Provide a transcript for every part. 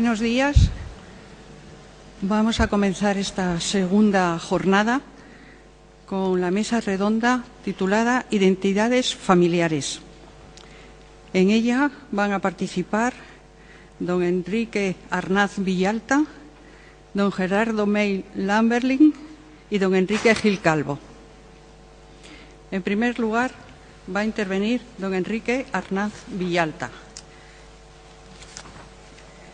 Buenos días. Vamos a comenzar esta segunda jornada con la mesa redonda titulada Identidades familiares. En ella van a participar don Enrique Arnaz Villalta, don Gerardo May Lamberling y don Enrique Gil Calvo. En primer lugar, va a intervenir don Enrique Arnaz Villalta.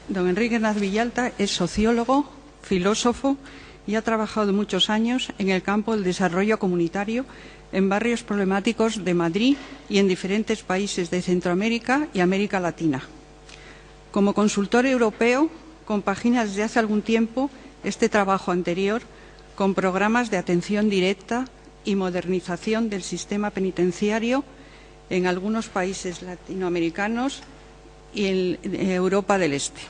Don Enrique Arnaz Villalta es sociólogo, filósofo y ha trabajado muchos años en el campo del desarrollo comunitario en barrios problemáticos de Madrid y en diferentes países de Centroamérica y América Latina. Como consultor europeo, compagina desde hace algún tiempo este trabajo anterior con programas de atención directa y modernización del sistema penitenciario en algunos países latinoamericanos y en Europa del Este.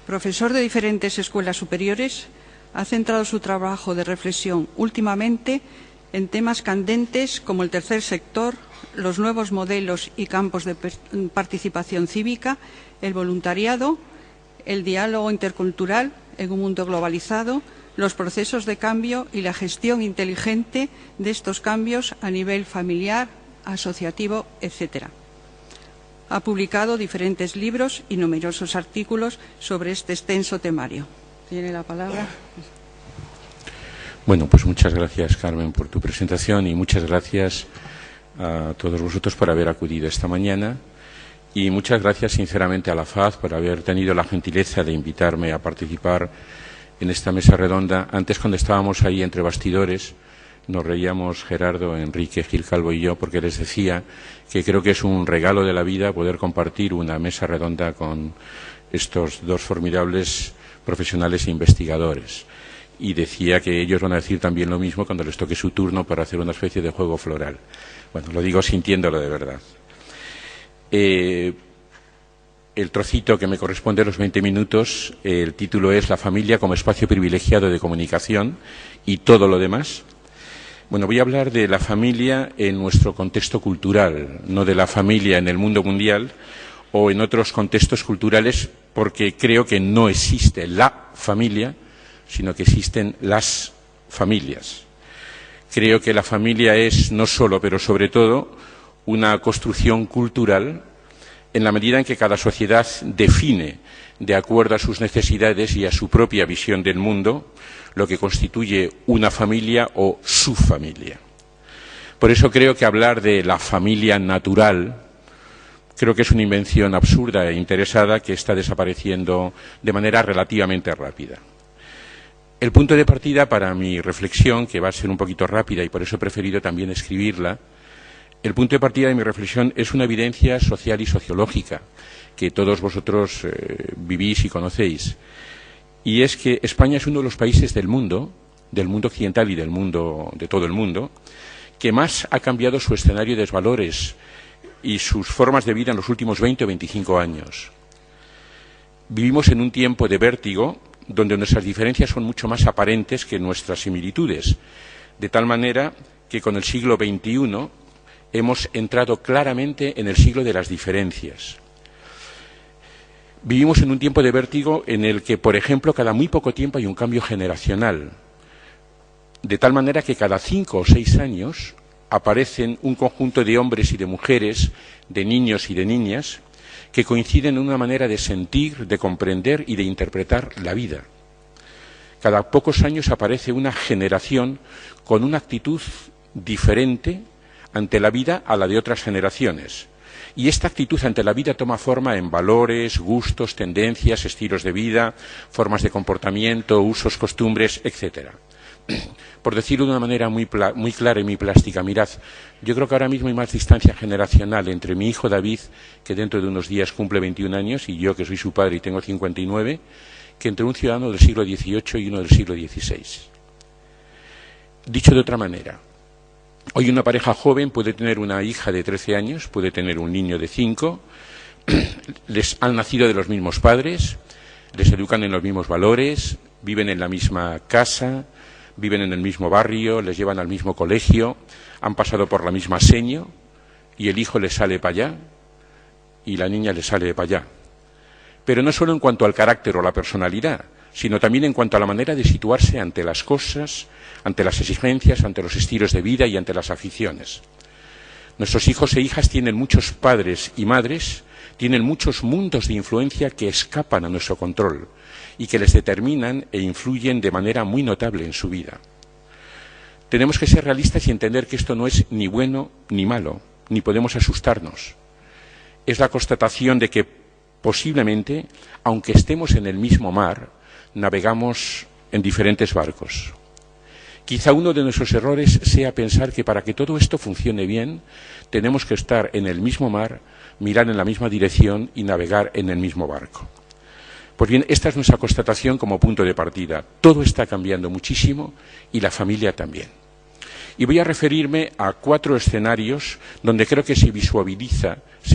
Profesor de diferentes escuelas superiores, ha centrado su trabajo de reflexión últimamente en temas candentes como el tercer sector, los nuevos modelos y campos de participación cívica, el voluntariado, el diálogo intercultural en un mundo globalizado, los procesos de cambio y la gestión inteligente de estos cambios a nivel familiar, asociativo, etc. Ha publicado diferentes libros y numerosos artículos sobre este extenso temario. Tiene la palabra. Bueno, pues muchas gracias, Carmen, por tu presentación y muchas gracias a todos vosotros por haber acudido esta mañana y muchas gracias sinceramente a la FAD por haber tenido la gentileza de invitarme a participar en esta mesa redonda. Antes, cuando estábamos ahí entre bastidores, nos reíamos Gerardo, Enrique, Gil Calvo y yo, porque les decía que creo que es un regalo de la vida poder compartir una mesa redonda con estos dos formidables profesionales e investigadores. Y decía que ellos van a decir también lo mismo cuando les toque su turno para hacer una especie de juego floral. Bueno, lo digo sintiéndolo de verdad. El trocito que me corresponde a los 20 minutos, el título es La familia como espacio privilegiado de comunicación y todo lo demás. Bueno, voy a hablar de la familia en nuestro contexto cultural, no de la familia en el mundo mundial o en otros contextos culturales, porque creo que no existe la familia, sino que existen las familias. Creo que la familia es no solo, pero sobre todo, una construcción cultural en la medida en que cada sociedad define, de acuerdo a sus necesidades y a su propia visión del mundo, lo que constituye una familia o su familia. Por eso creo que hablar de la familia natural creo que es una invención absurda e interesada que está desapareciendo de manera relativamente rápida. El punto de partida para mi reflexión, que va a ser un poquito rápida y por eso he preferido también escribirla, el punto de partida de mi reflexión es una evidencia social y sociológica que todos vosotros vivís y conocéis. Y es que España es uno de los países del mundo occidental y de todo el mundo, que más ha cambiado su escenario de valores y sus formas de vida en los últimos 20 o 25 años. Vivimos en un tiempo de vértigo donde nuestras diferencias son mucho más aparentes que nuestras similitudes, de tal manera que con el siglo XXI hemos entrado claramente en el siglo de las diferencias. Vivimos en un tiempo de vértigo en el que, por ejemplo, cada muy poco tiempo hay un cambio generacional, de tal manera que cada 5 o 6 años aparecen un conjunto de hombres y de mujeres, de niños y de niñas, que coinciden en una manera de sentir, de comprender y de interpretar la vida. Cada pocos años aparece una generación con una actitud diferente ante la vida a la de otras generaciones. Y esta actitud ante la vida toma forma en valores, gustos, tendencias, estilos de vida, formas de comportamiento, usos, costumbres, etcétera. Por decirlo de una manera muy clara y muy plástica, mirad, yo creo que ahora mismo hay más distancia generacional entre mi hijo David, que dentro de unos días cumple 21 años, y yo, que soy su padre y tengo 59, que entre un ciudadano del siglo XVIII y uno del siglo XVI. Dicho de otra manera, hoy una pareja joven puede tener una hija de 13 años, puede tener un niño de 5, les han nacido de los mismos padres, les educan en los mismos valores, viven en la misma casa, viven en el mismo barrio, les llevan al mismo colegio, han pasado por la misma seño y el hijo les sale para allá y la niña les sale para allá. pero no solo en cuanto al carácter o la personalidad, sino también en cuanto a la manera de situarse ante las cosas, ante las exigencias, ante los estilos de vida y ante las aficiones. Nuestros hijos e hijas tienen muchos padres y madres, tienen muchos mundos de influencia que escapan a nuestro control y que les determinan e influyen de manera muy notable en su vida. Tenemos que ser realistas y entender que esto no es ni bueno ni malo, ni podemos asustarnos. Es la constatación de que posiblemente, aunque estemos en el mismo mar, navegamos en diferentes barcos. Quizá uno de nuestros errores sea pensar que para que todo esto funcione bien, tenemos que estar en el mismo mar, mirar en la misma dirección y navegar en el mismo barco. Pues bien, esta es nuestra constatación como punto de partida. Todo está cambiando muchísimo y la familia también. Y voy a referirme a 4 escenarios donde creo que se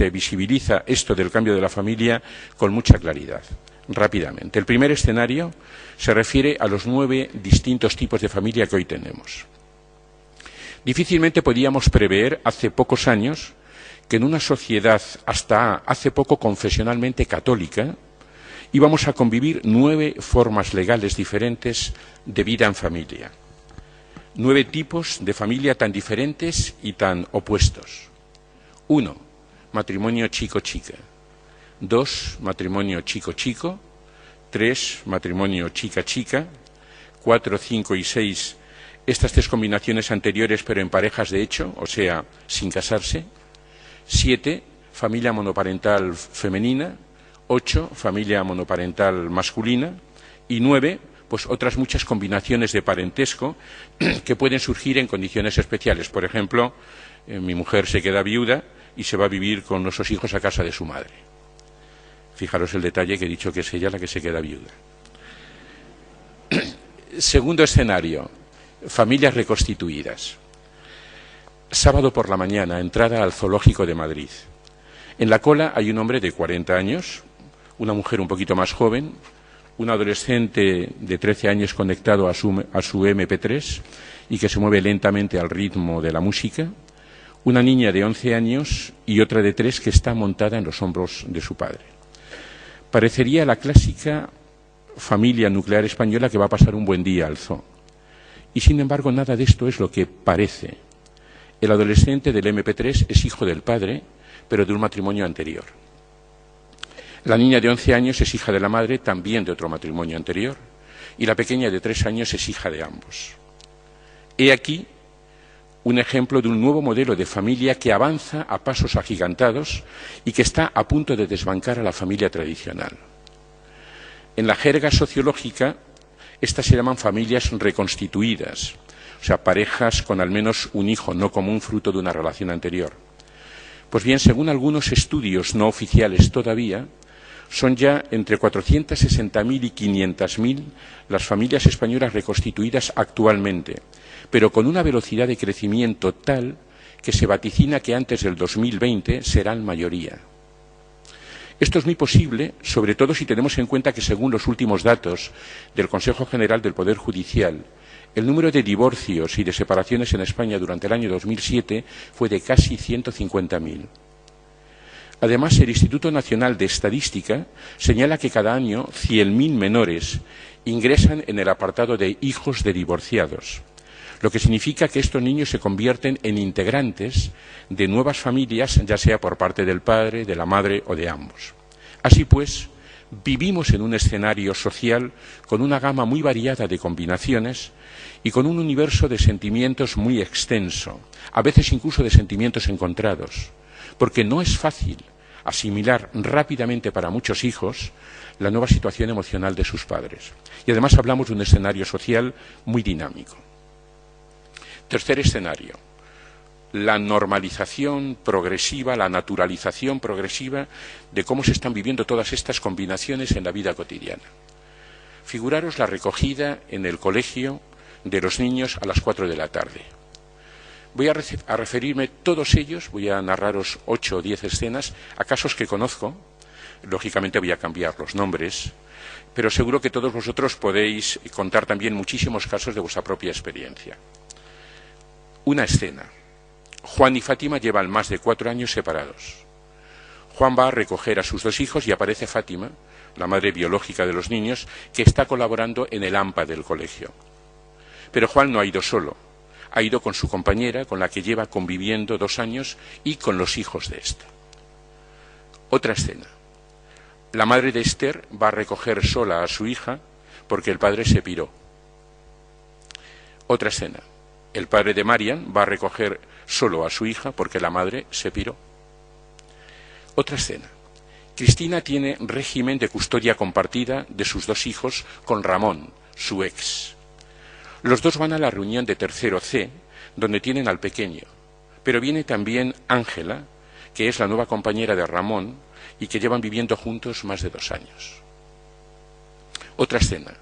visibiliza esto del cambio de la familia con mucha claridad. Rápidamente. El primer escenario se refiere a los 9 distintos tipos de familia que hoy tenemos. Difícilmente podíamos prever hace pocos años que en una sociedad hasta hace poco confesionalmente católica íbamos a convivir 9 formas legales diferentes de vida en familia. 9 tipos de familia tan diferentes y tan opuestos. 1. Matrimonio chico-chica. 2. Matrimonio chico-chico. 3. Matrimonio chica-chica. 4, 5 y 6. Estas 3 combinaciones anteriores, pero en parejas de hecho, o sea, sin casarse. 7. Familia monoparental femenina. 8. Familia monoparental masculina. Y 9. Pues otras muchas combinaciones de parentesco que pueden surgir en condiciones especiales. Por ejemplo, mi mujer se queda viuda y se va a vivir con nuestros hijos a casa de su madre. Fijaros el detalle que he dicho que es ella la que se queda viuda. Segundo escenario, familias reconstituidas. Sábado por la mañana, entrada al Zoológico de Madrid. En la cola hay un hombre de 40 años, una mujer un poquito más joven, un adolescente de 13 años conectado a su MP3 y que se mueve lentamente al ritmo de la música, una niña de 11 años y otra de 3 que está montada en los hombros de su padre. Parecería la clásica familia nuclear española que va a pasar un buen día al zoo. Y sin embargo nada de esto es lo que parece. El adolescente del MP3 es hijo del padre, pero de un matrimonio anterior. La niña de 11 años es hija de la madre, también de otro matrimonio anterior, y la pequeña de 3 años es hija de ambos. He aquí un ejemplo de un nuevo modelo de familia que avanza a pasos agigantados y que está a punto de desbancar a la familia tradicional. En la jerga sociológica, estas se llaman familias reconstituidas, o sea, parejas con al menos un hijo, no como un fruto de una relación anterior. Pues bien, según algunos estudios no oficiales todavía, son ya entre 460.000 y 500.000 las familias españolas reconstituidas actualmente, pero con una velocidad de crecimiento tal que se vaticina que antes del 2020 serán mayoría. Esto es muy posible, sobre todo si tenemos en cuenta que según los últimos datos del Consejo General del Poder Judicial, el número de divorcios y de separaciones en España durante el año 2007 fue de casi 150.000. Además, el Instituto Nacional de Estadística señala que cada año 100.000 menores ingresan en el apartado de hijos de divorciados, lo que significa que estos niños se convierten en integrantes de nuevas familias, ya sea por parte del padre, de la madre o de ambos. Así pues, vivimos en un escenario social con una gama muy variada de combinaciones y con un universo de sentimientos muy extenso, a veces incluso de sentimientos encontrados, porque no es fácil asimilar rápidamente para muchos hijos la nueva situación emocional de sus padres. Y además hablamos de un escenario social muy dinámico. Tercer escenario, la normalización progresiva, la naturalización progresiva de cómo se están viviendo todas estas combinaciones en la vida cotidiana. Figuraros la recogida en el colegio de los niños a las 4 de la tarde. Voy a referirme todos ellos, voy a narraros 8 o 10 escenas, a casos que conozco. Lógicamente voy a cambiar los nombres, pero seguro que todos vosotros podéis contar también muchísimos casos de vuestra propia experiencia. Una escena. Juan y Fátima llevan más de 4 años separados. Juan va a recoger a sus 2 hijos y aparece Fátima la madre biológica de los niños, que está colaborando en el AMPA del colegio. Pero Juan no ha ido solo, ha ido con su compañera, con la que lleva conviviendo 2 años, y con los hijos de esta. Otra escena. La madre de Esther va a recoger sola a su hija porque el padre se piró. Otra escena. El padre de Marian va a recoger solo a su hija porque la madre se piró. Otra escena. Cristina tiene régimen de custodia compartida de sus 2 hijos con Ramón, su ex. Los 2 van a la reunión de tercero C, donde tienen al pequeño, pero viene también Ángela, que es la nueva compañera de Ramón y que llevan viviendo juntos más de 2 años. Otra escena.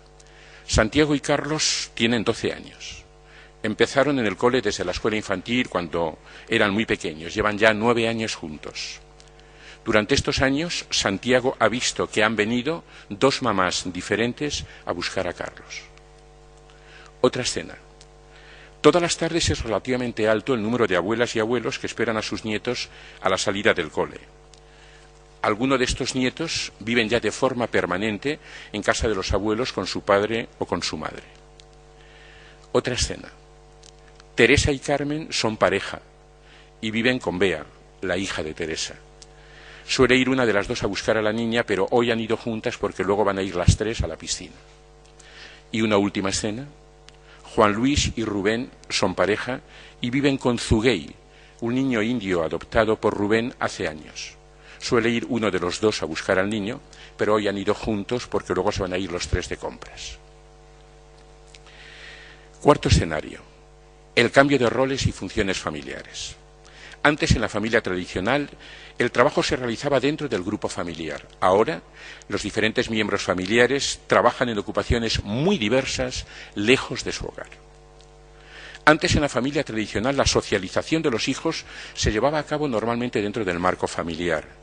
Santiago y Carlos tienen 12 años. Empezaron en el cole desde la escuela infantil cuando eran muy pequeños, llevan ya 9 años juntos. Durante estos años, Santiago ha visto que han venido 2 mamás diferentes a buscar a Carlos. Otra escena. Todas las tardes es relativamente alto el número de abuelas y abuelos que esperan a sus nietos a la salida del cole. Algunos de estos nietos viven ya de forma permanente en casa de los abuelos con su padre o con su madre. Otra escena. Teresa y Carmen son pareja y viven con Bea, la hija de Teresa. Suele ir una de las 2 a buscar a la niña, pero hoy han ido juntas porque luego van a ir las 3 a la piscina. Y una última escena. Juan Luis y Rubén son pareja y viven con Zuguey, un niño indio adoptado por Rubén hace años. Suele ir uno de los 2 a buscar al niño, pero hoy han ido juntos porque luego se van a ir los 3 de compras. Cuarto escenario. El cambio de roles y funciones familiares. Antes, en la familia tradicional, el trabajo se realizaba dentro del grupo familiar. Ahora, los diferentes miembros familiares trabajan en ocupaciones muy diversas, lejos de su hogar. Antes, en la familia tradicional, la socialización de los hijos se llevaba a cabo normalmente dentro del marco familiar.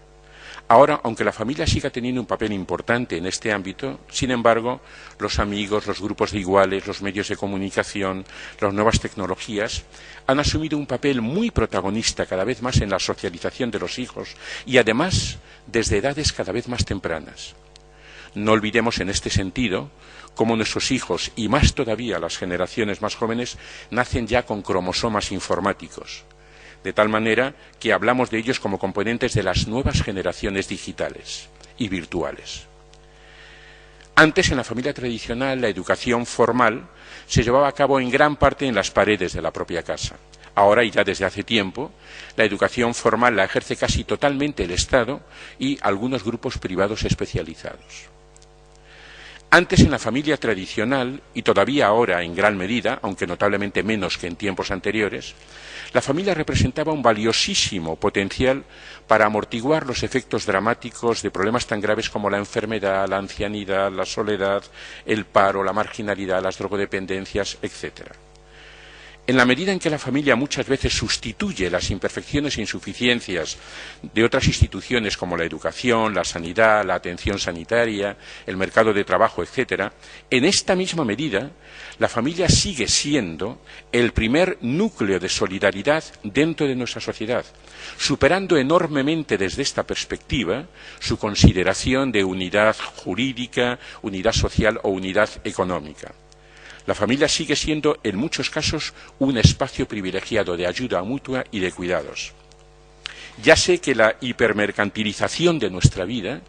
Ahora, aunque la familia siga teniendo un papel importante en este ámbito, sin embargo, los amigos, los grupos de iguales, los medios de comunicación, las nuevas tecnologías han asumido un papel muy protagonista cada vez más en la socialización de los hijos y, además, desde edades cada vez más tempranas. No olvidemos en este sentido cómo nuestros hijos, y más todavía las generaciones más jóvenes, nacen ya con cromosomas informáticos, de tal manera que hablamos de ellos como componentes de las nuevas generaciones digitales y virtuales. Antes, en la familia tradicional, la educación formal se llevaba a cabo en gran parte en las paredes de la propia casa. Ahora, y ya desde hace tiempo, la educación formal la ejerce casi totalmente el Estado y algunos grupos privados especializados. Antes, en la familia tradicional, y todavía ahora en gran medida, aunque notablemente menos que en tiempos anteriores, la familia representaba un valiosísimo potencial para amortiguar los efectos dramáticos de problemas tan graves como la enfermedad, la ancianidad, la soledad, el paro, la marginalidad, las drogodependencias, etc. En la medida en que la familia muchas veces sustituye las imperfecciones e insuficiencias de otras instituciones como la educación, la sanidad, la atención sanitaria, el mercado de trabajo, etc., en esta misma medida la familia sigue siendo el primer núcleo de solidaridad dentro de nuestra sociedad, superando enormemente desde esta perspectiva su consideración de unidad jurídica, unidad social o unidad económica. La familia sigue siendo, en muchos casos, un espacio privilegiado de ayuda mutua y de cuidados. Ya sé que la hipermercantilización de nuestra vida,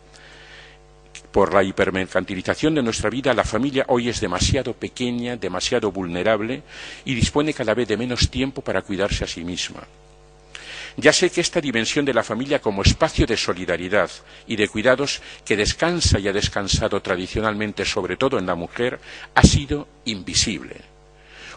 por la hipermercantilización de nuestra vida, la familia hoy es demasiado pequeña, demasiado vulnerable y dispone cada vez de menos tiempo para cuidarse a sí misma. Ya sé que esta dimensión de la familia como espacio de solidaridad y de cuidados que descansa y ha descansado tradicionalmente, sobre todo en la mujer, ha sido invisible.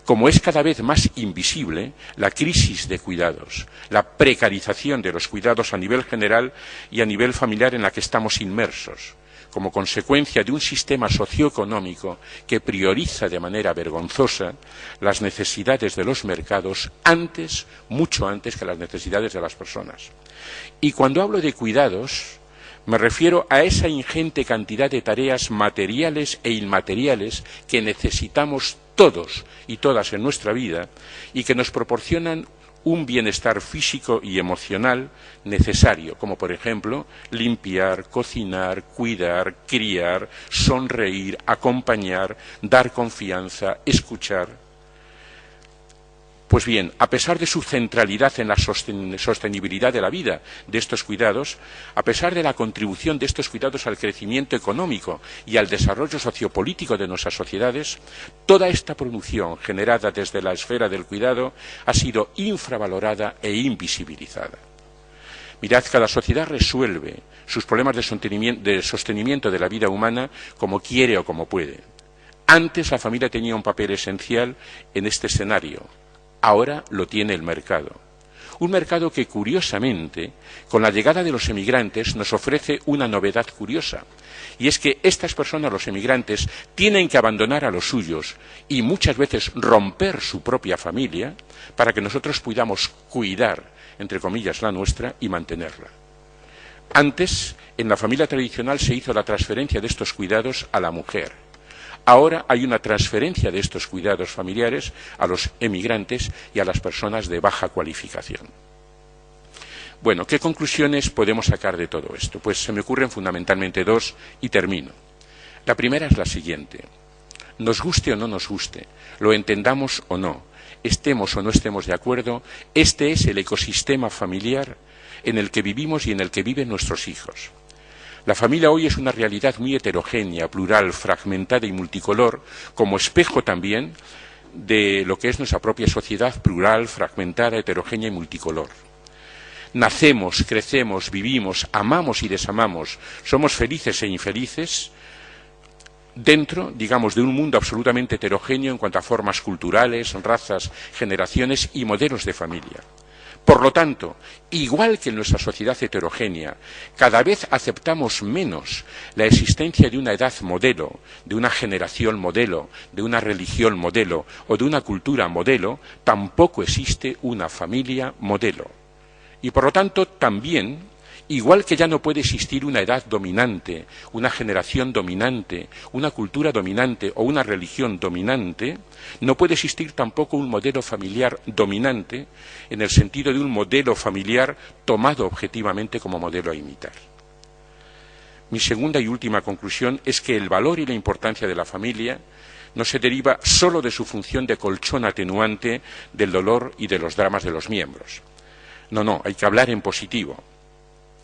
Como es cada vez más invisible la crisis de cuidados, la precarización de los cuidados a nivel general y a nivel familiar en la que estamos inmersos, como consecuencia de un sistema socioeconómico que prioriza de manera vergonzosa las necesidades de los mercados antes, mucho antes que las necesidades de las personas. Y cuando hablo de cuidados, me refiero a esa ingente cantidad de tareas materiales e inmateriales que necesitamos todos y todas en nuestra vida y que nos proporcionan un bienestar físico y emocional necesario, como por ejemplo limpiar, cocinar, cuidar, criar, sonreír, acompañar, dar confianza, escuchar. Pues bien, a pesar de su centralidad en la sostenibilidad de la vida de estos cuidados, a pesar de la contribución de estos cuidados al crecimiento económico y al desarrollo sociopolítico de nuestras sociedades, toda esta producción generada desde la esfera del cuidado ha sido infravalorada e invisibilizada. Mirad, cada sociedad resuelve sus problemas de sostenimiento de la vida humana como quiere o como puede. Antes la familia tenía un papel esencial en este escenario. Ahora lo tiene el mercado. Un mercado que, curiosamente, con la llegada de los emigrantes nos ofrece una novedad curiosa. Y es que estas personas, los emigrantes, tienen que abandonar a los suyos y muchas veces romper su propia familia para que nosotros podamos cuidar, entre comillas, la nuestra y mantenerla. Antes, en la familia tradicional se hizo la transferencia de estos cuidados a la mujer. Ahora hay una transferencia de estos cuidados familiares a los emigrantes y a las personas de baja cualificación. Bueno, ¿qué conclusiones podemos sacar de todo esto? Pues se me ocurren fundamentalmente dos y termino. La primera es la siguiente. Nos guste o no nos guste, lo entendamos o no, estemos o no estemos de acuerdo, este es el ecosistema familiar en el que vivimos y en el que viven nuestros hijos. La familia hoy es una realidad muy heterogénea, plural, fragmentada y multicolor, como espejo también de lo que es nuestra propia sociedad plural, fragmentada, heterogénea y multicolor. Nacemos, crecemos, vivimos, amamos y desamamos, somos felices e infelices dentro, digamos, de un mundo absolutamente heterogéneo en cuanto a formas culturales, razas, generaciones y modelos de familia. Por lo tanto, igual que en nuestra sociedad heterogénea, cada vez aceptamos menos la existencia de una edad modelo, de una generación modelo, de una religión modelo o de una cultura modelo, tampoco existe una familia modelo. Y por lo tanto, también, igual que ya no puede existir una edad dominante, una generación dominante, una cultura dominante o una religión dominante, no puede existir tampoco un modelo familiar dominante en el sentido de un modelo familiar tomado objetivamente como modelo a imitar. Mi segunda y última conclusión es que el valor y la importancia de la familia no se deriva solo de su función de colchón atenuante del dolor y de los dramas de los miembros. No, hay que hablar en positivo.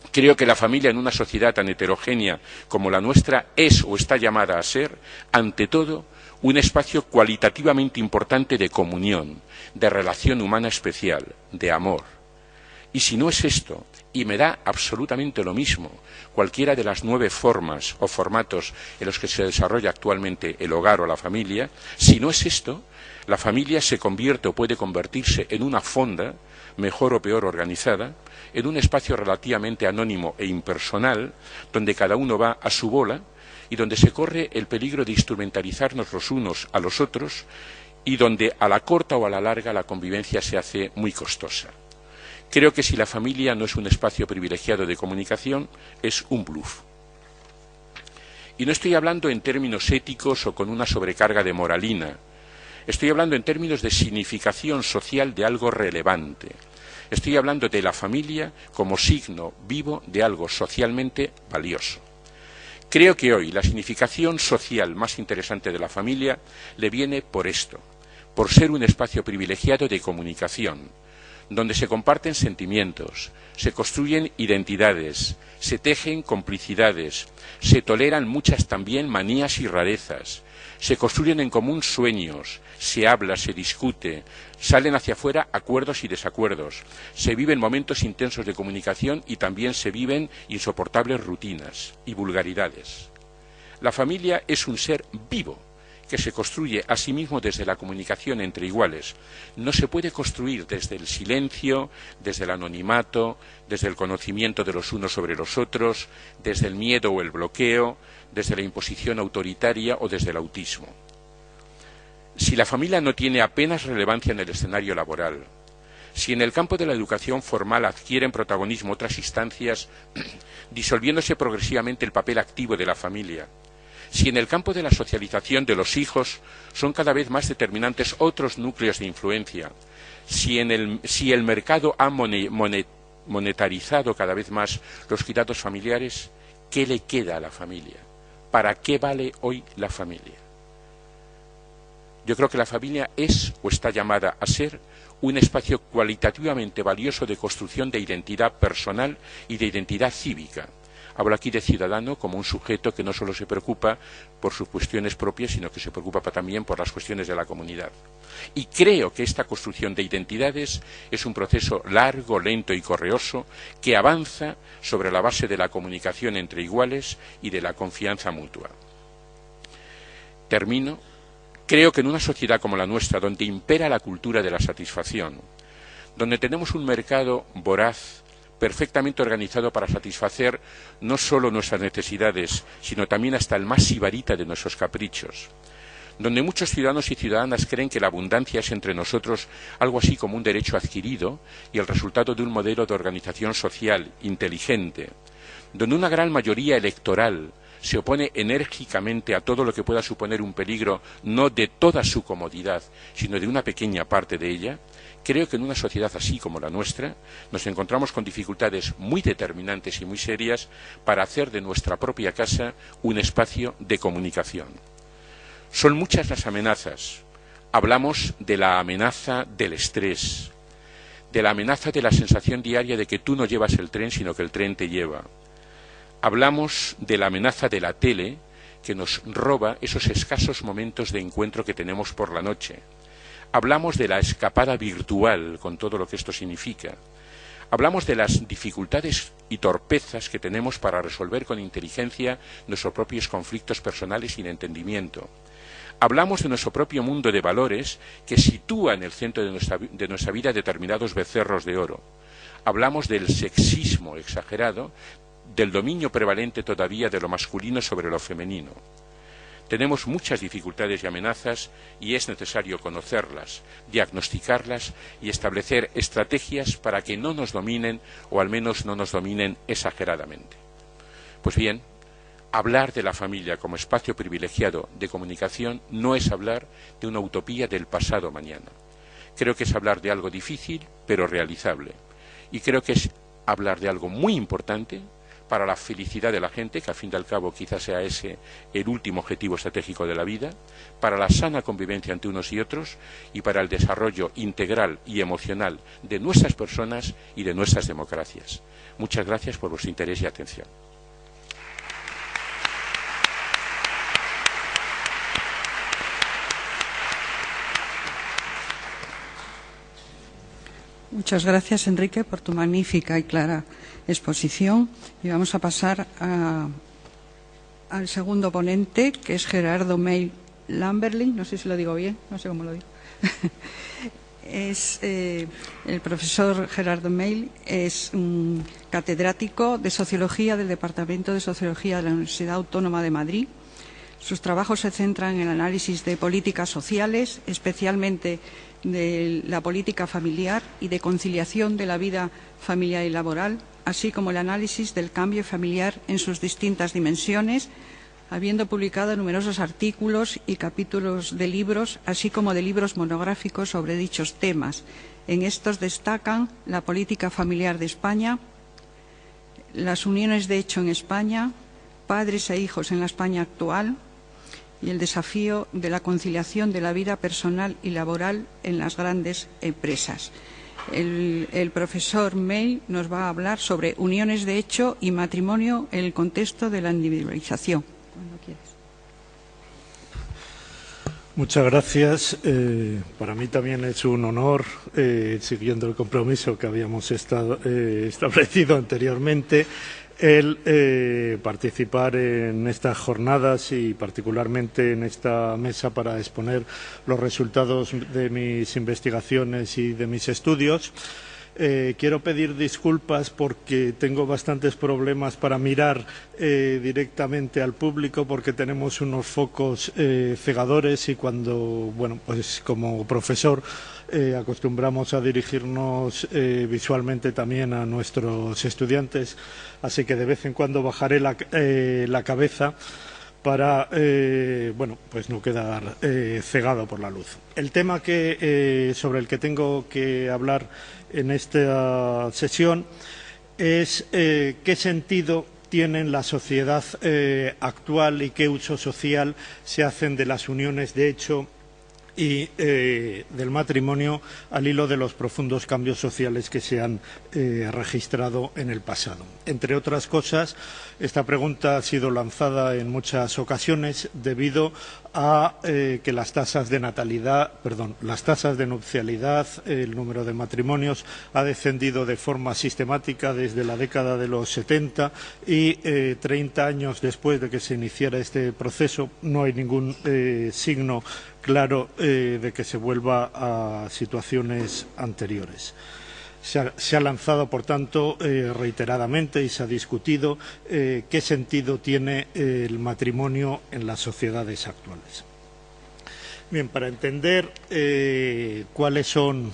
Creo que la familia en una sociedad tan heterogénea como la nuestra es o está llamada a ser, ante todo, un espacio cualitativamente importante de comunión, de relación humana especial, de amor. Y si no es esto, y me da absolutamente lo mismo, cualquiera de las 9 formas o formatos en los que se desarrolla actualmente el hogar o la familia, si no es esto, la familia se convierte o puede convertirse en una fonda, mejor o peor organizada, en un espacio relativamente anónimo e impersonal, donde cada uno va a su bola y donde se corre el peligro de instrumentalizarnos los unos a los otros y donde a la corta o a la larga la convivencia se hace muy costosa. Creo que si la familia no es un espacio privilegiado de comunicación, es un bluff. Y no estoy hablando en términos éticos o con una sobrecarga de moralina. Estoy hablando en términos de significación social de algo relevante. Estoy hablando de la familia como signo vivo de algo socialmente valioso. Creo que hoy la significación social más interesante de la familia le viene por esto, por ser un espacio privilegiado de comunicación, donde se comparten sentimientos, se construyen identidades, se tejen complicidades, se toleran muchas también manías y rarezas, se construyen en común sueños, se habla, se discute, salen hacia afuera acuerdos y desacuerdos, se viven momentos intensos de comunicación y también se viven insoportables rutinas y vulgaridades. La familia es un ser vivo que se construye a sí mismo desde la comunicación entre iguales. No se puede construir desde el silencio, desde el anonimato, desde el conocimiento de los unos sobre los otros, desde el miedo o el bloqueo, desde la imposición autoritaria o desde el autismo. Si la familia no tiene apenas relevancia en el escenario laboral, si en el campo de la educación formal adquieren protagonismo otras instancias, disolviéndose progresivamente el papel activo de la familia, si en el campo de la socialización de los hijos son cada vez más determinantes otros núcleos de influencia, si el mercado ha monetarizado cada vez más los cuidados familiares, ¿qué le queda a la familia? ¿Para qué vale hoy la familia? Yo creo que la familia es o está llamada a ser un espacio cualitativamente valioso de construcción de identidad personal y de identidad cívica. Hablo aquí de ciudadano como un sujeto que no solo se preocupa por sus cuestiones propias, sino que se preocupa también por las cuestiones de la comunidad. Y creo que esta construcción de identidades es un proceso largo, lento y correoso que avanza sobre la base de la comunicación entre iguales y de la confianza mutua. Termino. Creo que en una sociedad como la nuestra, donde impera la cultura de la satisfacción, donde tenemos un mercado voraz, perfectamente organizado para satisfacer no solo nuestras necesidades, sino también hasta el más sibarita de nuestros caprichos, donde muchos ciudadanos y ciudadanas creen que la abundancia es entre nosotros algo así como un derecho adquirido y el resultado de un modelo de organización social inteligente, donde una gran mayoría electoral se opone enérgicamente a todo lo que pueda suponer un peligro no de toda su comodidad, sino de una pequeña parte de ella, creo que en una sociedad así como la nuestra nos encontramos con dificultades muy determinantes y muy serias para hacer de nuestra propia casa un espacio de comunicación. Son muchas las amenazas. Hablamos de la amenaza del estrés, de la amenaza de la sensación diaria de que tú no llevas el tren, sino que el tren te lleva. Hablamos de la amenaza de la tele, que nos roba esos escasos momentos de encuentro que tenemos por la noche. Hablamos de la escapada virtual, con todo lo que esto significa. Hablamos de las dificultades y torpezas que tenemos para resolver con inteligencia nuestros propios conflictos personales y de entendimiento. Hablamos de nuestro propio mundo de valores que sitúa en el centro de nuestra vida determinados becerros de oro. Hablamos del sexismo exagerado, del dominio prevalente todavía de lo masculino sobre lo femenino. Tenemos muchas dificultades y amenazas y es necesario conocerlas, diagnosticarlas y establecer estrategias para que no nos dominen o al menos no nos dominen exageradamente. Pues bien, hablar de la familia como espacio privilegiado de comunicación no es hablar de una utopía del pasado mañana. Creo que es hablar de algo difícil pero realizable y creo que es hablar de algo muy importante para la felicidad de la gente, que al fin y al cabo quizás sea ese el último objetivo estratégico de la vida, para la sana convivencia entre unos y otros y para el desarrollo integral y emocional de nuestras personas y de nuestras democracias. Muchas gracias por vuestro interés y atención. Muchas gracias, Enrique, por tu magnífica y clara exposición. Y vamos a pasar al segundo ponente, que es Gerardo May Lamberling. No sé si lo digo bien, no sé cómo lo digo. Es el profesor Gerardo May, es un catedrático de Sociología del Departamento de Sociología de la Universidad Autónoma de Madrid. Sus trabajos se centran en el análisis de políticas sociales, especialmente de la política familiar y de conciliación de la vida familiar y laboral, así como el análisis del cambio familiar en sus distintas dimensiones, habiendo publicado numerosos artículos y capítulos de libros, así como de libros monográficos sobre dichos temas. En estos destacan la política familiar de España, las uniones de hecho en España, padres e hijos en la España actual, y el desafío de la conciliación de la vida personal y laboral en las grandes empresas. El profesor May nos va a hablar sobre uniones de hecho y matrimonio en el contexto de la individualización. Cuando quieras. Muchas gracias. Para mí también es un honor, siguiendo el compromiso que habíamos establecido anteriormente, el participar en estas jornadas y particularmente en esta mesa para exponer los resultados de mis investigaciones y de mis estudios. Quiero pedir disculpas porque tengo bastantes problemas para mirar directamente al público porque tenemos unos focos cegadores y cuando, bueno, pues como profesor acostumbramos a dirigirnos visualmente también a nuestros estudiantes, así que de vez en cuando bajaré la cabeza para bueno, pues no quedar cegado por la luz. El tema sobre el que tengo que hablar en esta sesión es qué sentido tiene la sociedad actual y qué uso social se hacen de las uniones de hecho y del matrimonio al hilo de los profundos cambios sociales que se han registrado en el pasado. Entre otras cosas, esta pregunta ha sido lanzada en muchas ocasiones debido a que las tasas de nupcialidad, el número de matrimonios ha descendido de forma sistemática desde la década de los 70 y 30 años después de que se iniciara este proceso no hay ningún signo claro de que se vuelva a situaciones anteriores. Se ha lanzado, por tanto, reiteradamente y se ha discutido qué sentido tiene el matrimonio en las sociedades actuales. Bien, para entender cuáles son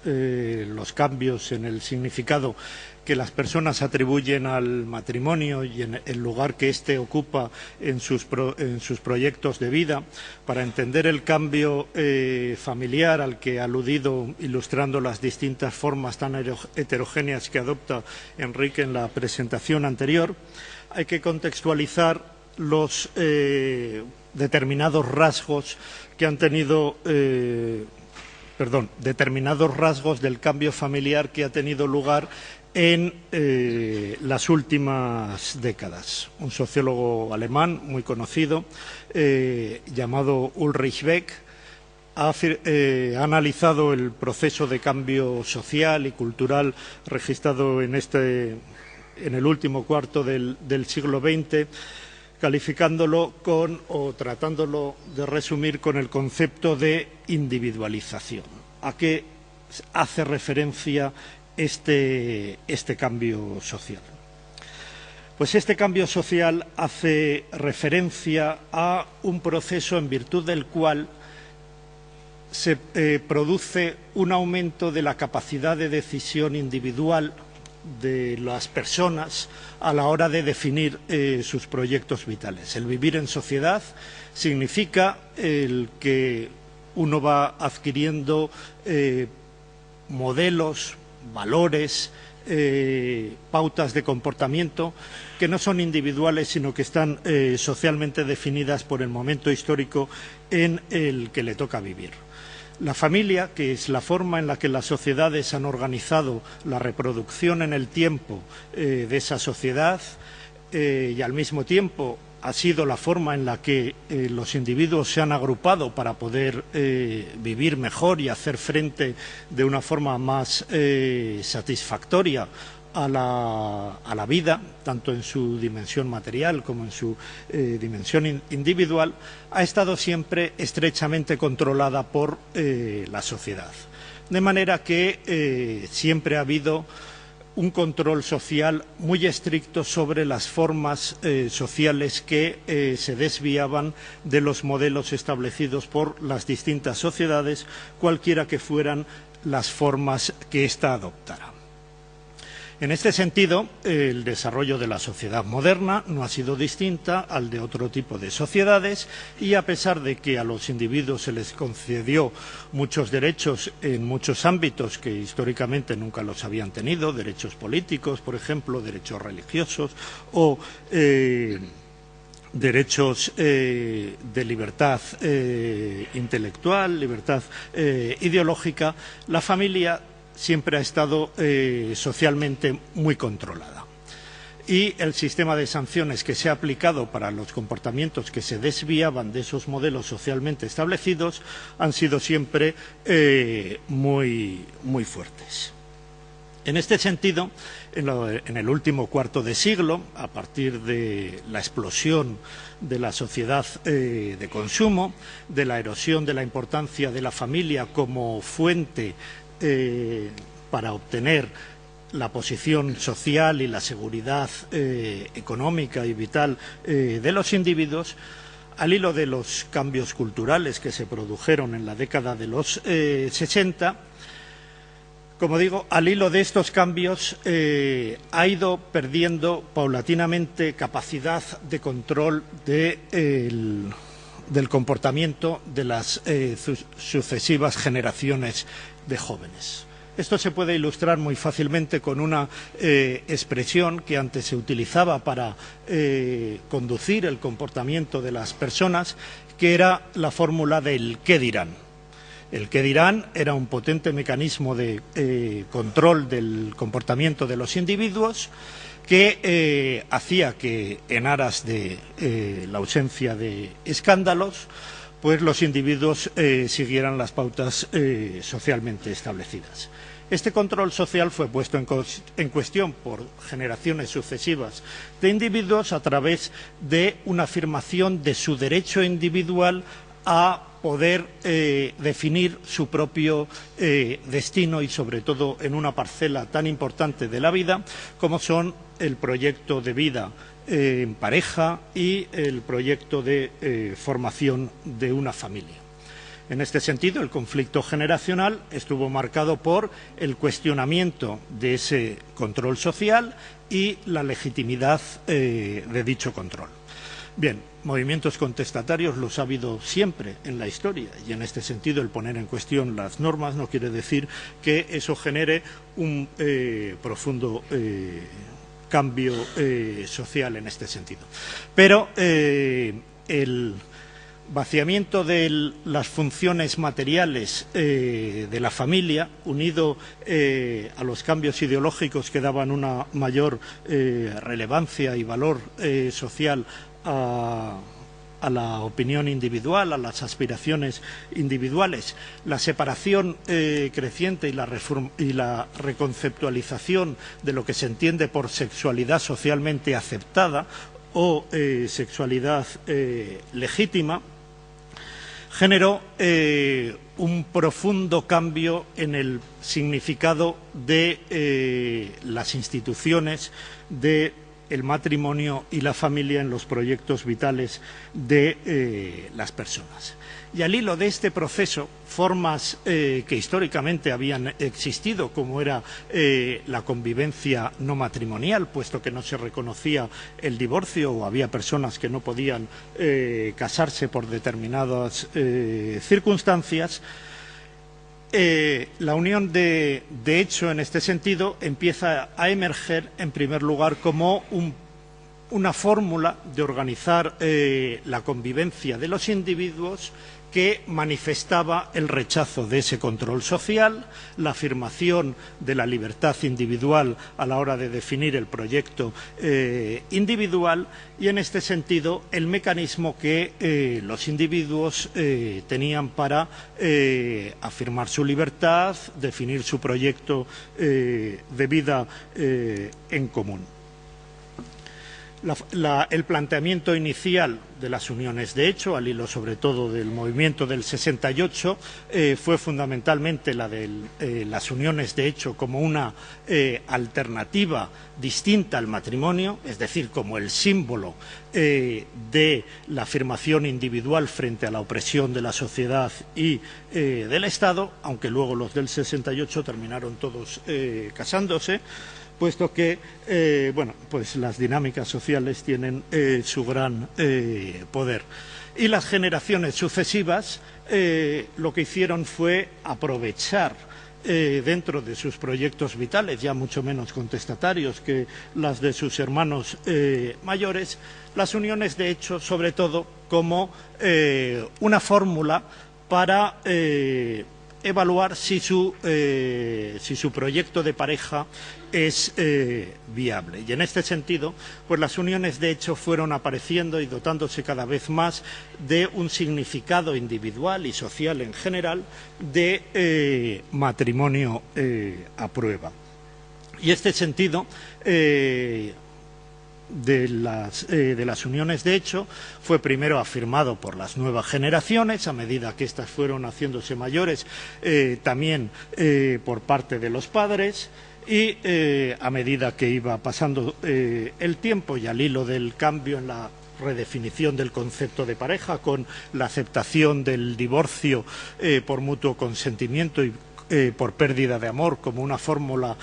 los cambios en el significado que las personas atribuyen al matrimonio y en el lugar que éste ocupa en sus proyectos de vida, para entender el cambio familiar al que he aludido ilustrando las distintas formas tan heterogéneas que adopta Enrique en la presentación anterior, hay que contextualizar los determinados rasgos que han tenido determinados rasgos del cambio familiar que ha tenido lugar en las últimas décadas. Un sociólogo alemán muy conocido, llamado Ulrich Beck, ha analizado el proceso de cambio social y cultural registrado en el último cuarto del siglo XX, calificándolo o tratándolo de resumir con el concepto de individualización. ¿A qué hace referencia este cambio social? Pues este cambio social hace referencia a un proceso en virtud del cual se produce un aumento de la capacidad de decisión individual de las personas a la hora de definir sus proyectos vitales. El vivir en sociedad significa el que uno va adquiriendo modelos, valores, pautas de comportamiento que no son individuales, sino que están socialmente definidas por el momento histórico en el que le toca vivir. La familia, que es la forma en la que las sociedades han organizado la reproducción en el tiempo de esa sociedad y al mismo tiempo ha sido la forma en la que los individuos se han agrupado para poder vivir mejor y hacer frente de una forma más satisfactoria a la vida, tanto en su dimensión material como en su dimensión individual, ha estado siempre estrechamente controlada por la sociedad. De manera que siempre ha habido un control social muy estricto sobre las formas sociales que se desviaban de los modelos establecidos por las distintas sociedades, cualquiera que fueran las formas que ésta adoptara. En este sentido, el desarrollo de la sociedad moderna no ha sido distinta al de otro tipo de sociedades y, a pesar de que a los individuos se les concedió muchos derechos en muchos ámbitos que históricamente nunca los habían tenido, derechos políticos, por ejemplo, derechos religiosos o derechos de libertad intelectual, libertad ideológica, la familia siempre ha estado socialmente muy controlada. Y el sistema de sanciones que se ha aplicado para los comportamientos que se desviaban de esos modelos socialmente establecidos han sido siempre muy fuertes. En este sentido, en el último cuarto de siglo, a partir de la explosión de la sociedad de consumo, de la erosión de la importancia de la familia como fuente para obtener la posición social y la seguridad económica y vital de los individuos, al hilo de los cambios culturales que se produjeron en la década de los 60, Como digo, al hilo de estos cambios ha ido perdiendo paulatinamente capacidad de control del comportamiento de las sucesivas generaciones de jóvenes. Esto se puede ilustrar muy fácilmente con una expresión que antes se utilizaba para conducir el comportamiento de las personas, que era la fórmula del ¿qué dirán? El qué dirán era un potente mecanismo de control del comportamiento de los individuos que hacía que, en aras de la ausencia de escándalos, pues los individuos siguieran las pautas socialmente establecidas. Este control social fue puesto en cuestión por generaciones sucesivas de individuos a través de una afirmación de su derecho individual a poder definir su propio destino y, sobre todo, en una parcela tan importante de la vida como son el proyecto de vida en pareja y el proyecto de formación de una familia. En este sentido, el conflicto generacional estuvo marcado por el cuestionamiento de ese control social y la legitimidad de dicho control. Bien, movimientos contestatarios los ha habido siempre en la historia, y en este sentido el poner en cuestión las normas no quiere decir que eso genere un profundo cambio social en este sentido. Pero el vaciamiento de las funciones materiales de la familia, unido a los cambios ideológicos que daban una mayor relevancia y valor social a la opinión individual, a las aspiraciones individuales, la separación creciente y la reconceptualización de lo que se entiende por sexualidad socialmente aceptada o sexualidad legítima, generó un profundo cambio en el significado de las instituciones, de el matrimonio y la familia en los proyectos vitales de las personas. Y al hilo de este proceso, formas que históricamente habían existido, como era la convivencia no matrimonial, puesto que no se reconocía el divorcio o había personas que no podían casarse por determinadas circunstancias, la unión de hecho en este sentido empieza a emerger en primer lugar como una fórmula de organizar la convivencia de los individuos que manifestaba el rechazo de ese control social, la afirmación de la libertad individual a la hora de definir el proyecto individual y, en este sentido, el mecanismo que los individuos tenían para afirmar su libertad, definir su proyecto de vida en común. El planteamiento inicial de las uniones de hecho, al hilo sobre todo del movimiento del 68, fue fundamentalmente la de las uniones de hecho como una alternativa distinta al matrimonio, es decir, como el símbolo de la afirmación individual frente a la opresión de la sociedad y del Estado, aunque luego los del 68 terminaron todos casándose, puesto que pues las dinámicas sociales tienen su gran poder. Y las generaciones sucesivas lo que hicieron fue aprovechar dentro de sus proyectos vitales, ya mucho menos contestatarios que las de sus hermanos mayores, las uniones de hecho, sobre todo, como una fórmula para evaluar si su proyecto de pareja es viable. Y en este sentido, pues las uniones de hecho fueron apareciendo y dotándose cada vez más de un significado individual y social en general de matrimonio a prueba. Y este sentido de las uniones de hecho fue primero afirmado por las nuevas generaciones, a medida que éstas fueron haciéndose mayores, también por parte de los padres, y a medida que iba pasando el tiempo y al hilo del cambio en la redefinición del concepto de pareja, con la aceptación del divorcio por mutuo consentimiento y por pérdida de amor como una fórmula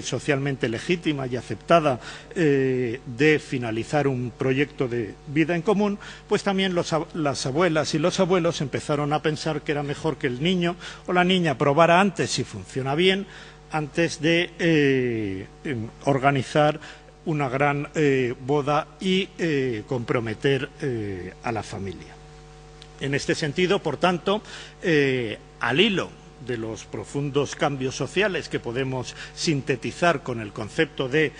socialmente legítima y aceptada de finalizar un proyecto de vida en común, pues también las abuelas y los abuelos empezaron a pensar que era mejor que el niño o la niña probara antes si funciona bien, antes de organizar una gran boda y comprometer a la familia. En este sentido, por tanto, al hilo de los profundos cambios sociales que podemos sintetizar con el concepto de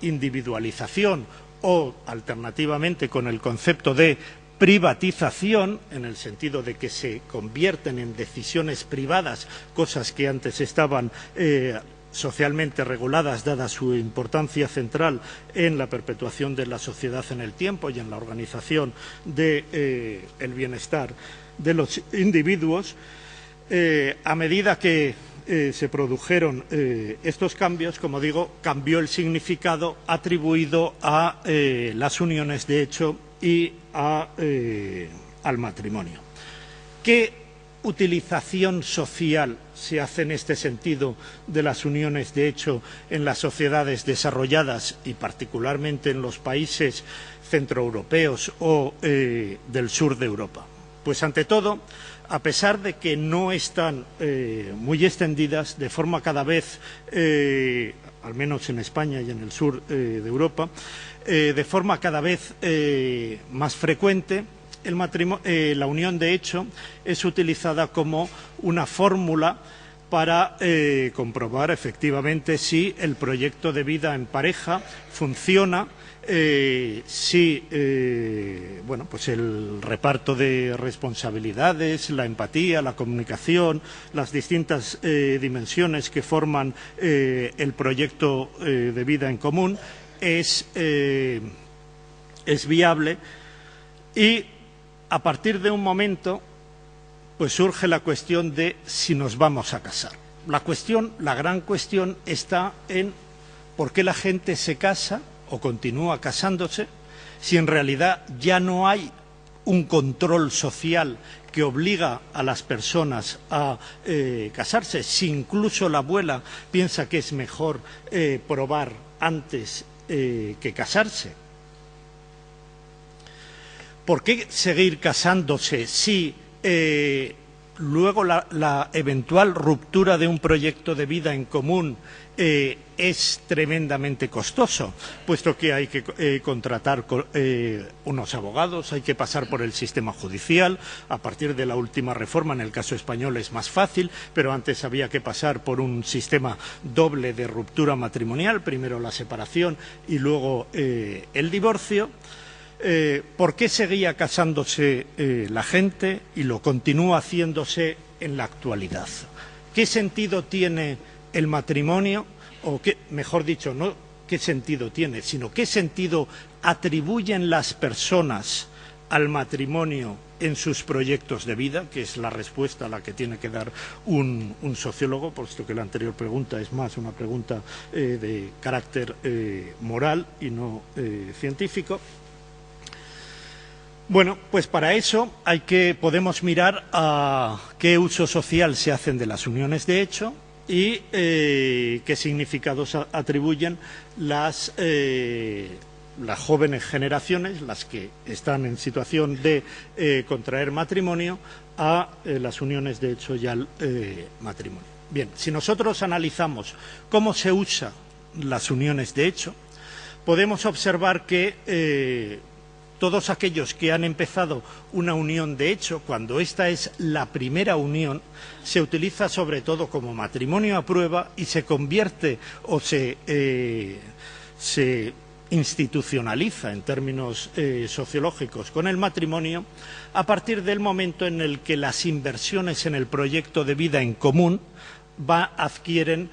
individualización o, alternativamente, con el concepto de privatización, en el sentido de que se convierten en decisiones privadas, cosas que antes estaban socialmente reguladas, dada su importancia central en la perpetuación de la sociedad en el tiempo y en la organización del bienestar de los individuos. A medida que se produjeron estos cambios, como digo, cambió el significado atribuido a las uniones de hecho y al matrimonio. ¿Qué utilización social se hace en este sentido de las uniones de hecho en las sociedades desarrolladas y particularmente en los países centroeuropeos o del sur de Europa? Pues ante todo, a pesar de que no están muy extendidas, de forma cada vez, al menos en España y en el sur de Europa, de forma cada vez más frecuente, la unión de hecho es utilizada como una fórmula para comprobar efectivamente si el proyecto de vida en pareja funciona, si pues el reparto de responsabilidades, la empatía, la comunicación, las distintas dimensiones que forman el proyecto de vida en común es viable, y a partir de un momento pues surge la cuestión de si nos vamos a casar. La gran cuestión está en por qué la gente se casa o continúa casándose si en realidad ya no hay un control social que obliga a las personas a casarse, si incluso la abuela piensa que es mejor probar antes que casarse. ¿Por qué seguir casándose si luego la eventual ruptura de un proyecto de vida en común es tremendamente costoso, puesto que hay que contratar unos abogados, hay que pasar por el sistema judicial? A partir de la última reforma, en el caso español es más fácil, pero antes había que pasar por un sistema doble de ruptura matrimonial, primero la separación y luego el divorcio. ¿Por qué seguía casándose la gente y lo continúa haciéndose en la actualidad? ¿Qué sentido tiene el matrimonio? O mejor dicho, no qué sentido tiene, sino qué sentido atribuyen las personas al matrimonio en sus proyectos de vida, que es la respuesta a la que tiene que dar un sociólogo, puesto que la anterior pregunta es más una pregunta de carácter moral y no científico. Bueno, pues para eso podemos mirar a qué uso social se hacen de las uniones de hecho y qué significados atribuyen las jóvenes generaciones, las que están en situación de contraer matrimonio, a las uniones de hecho y al matrimonio. Bien, si nosotros analizamos cómo se usan las uniones de hecho, podemos observar que todos aquellos que han empezado una unión de hecho, cuando esta es la primera unión, se utiliza sobre todo como matrimonio a prueba y se convierte o se institucionaliza en términos sociológicos con el matrimonio a partir del momento en el que las inversiones en el proyecto de vida en común adquieren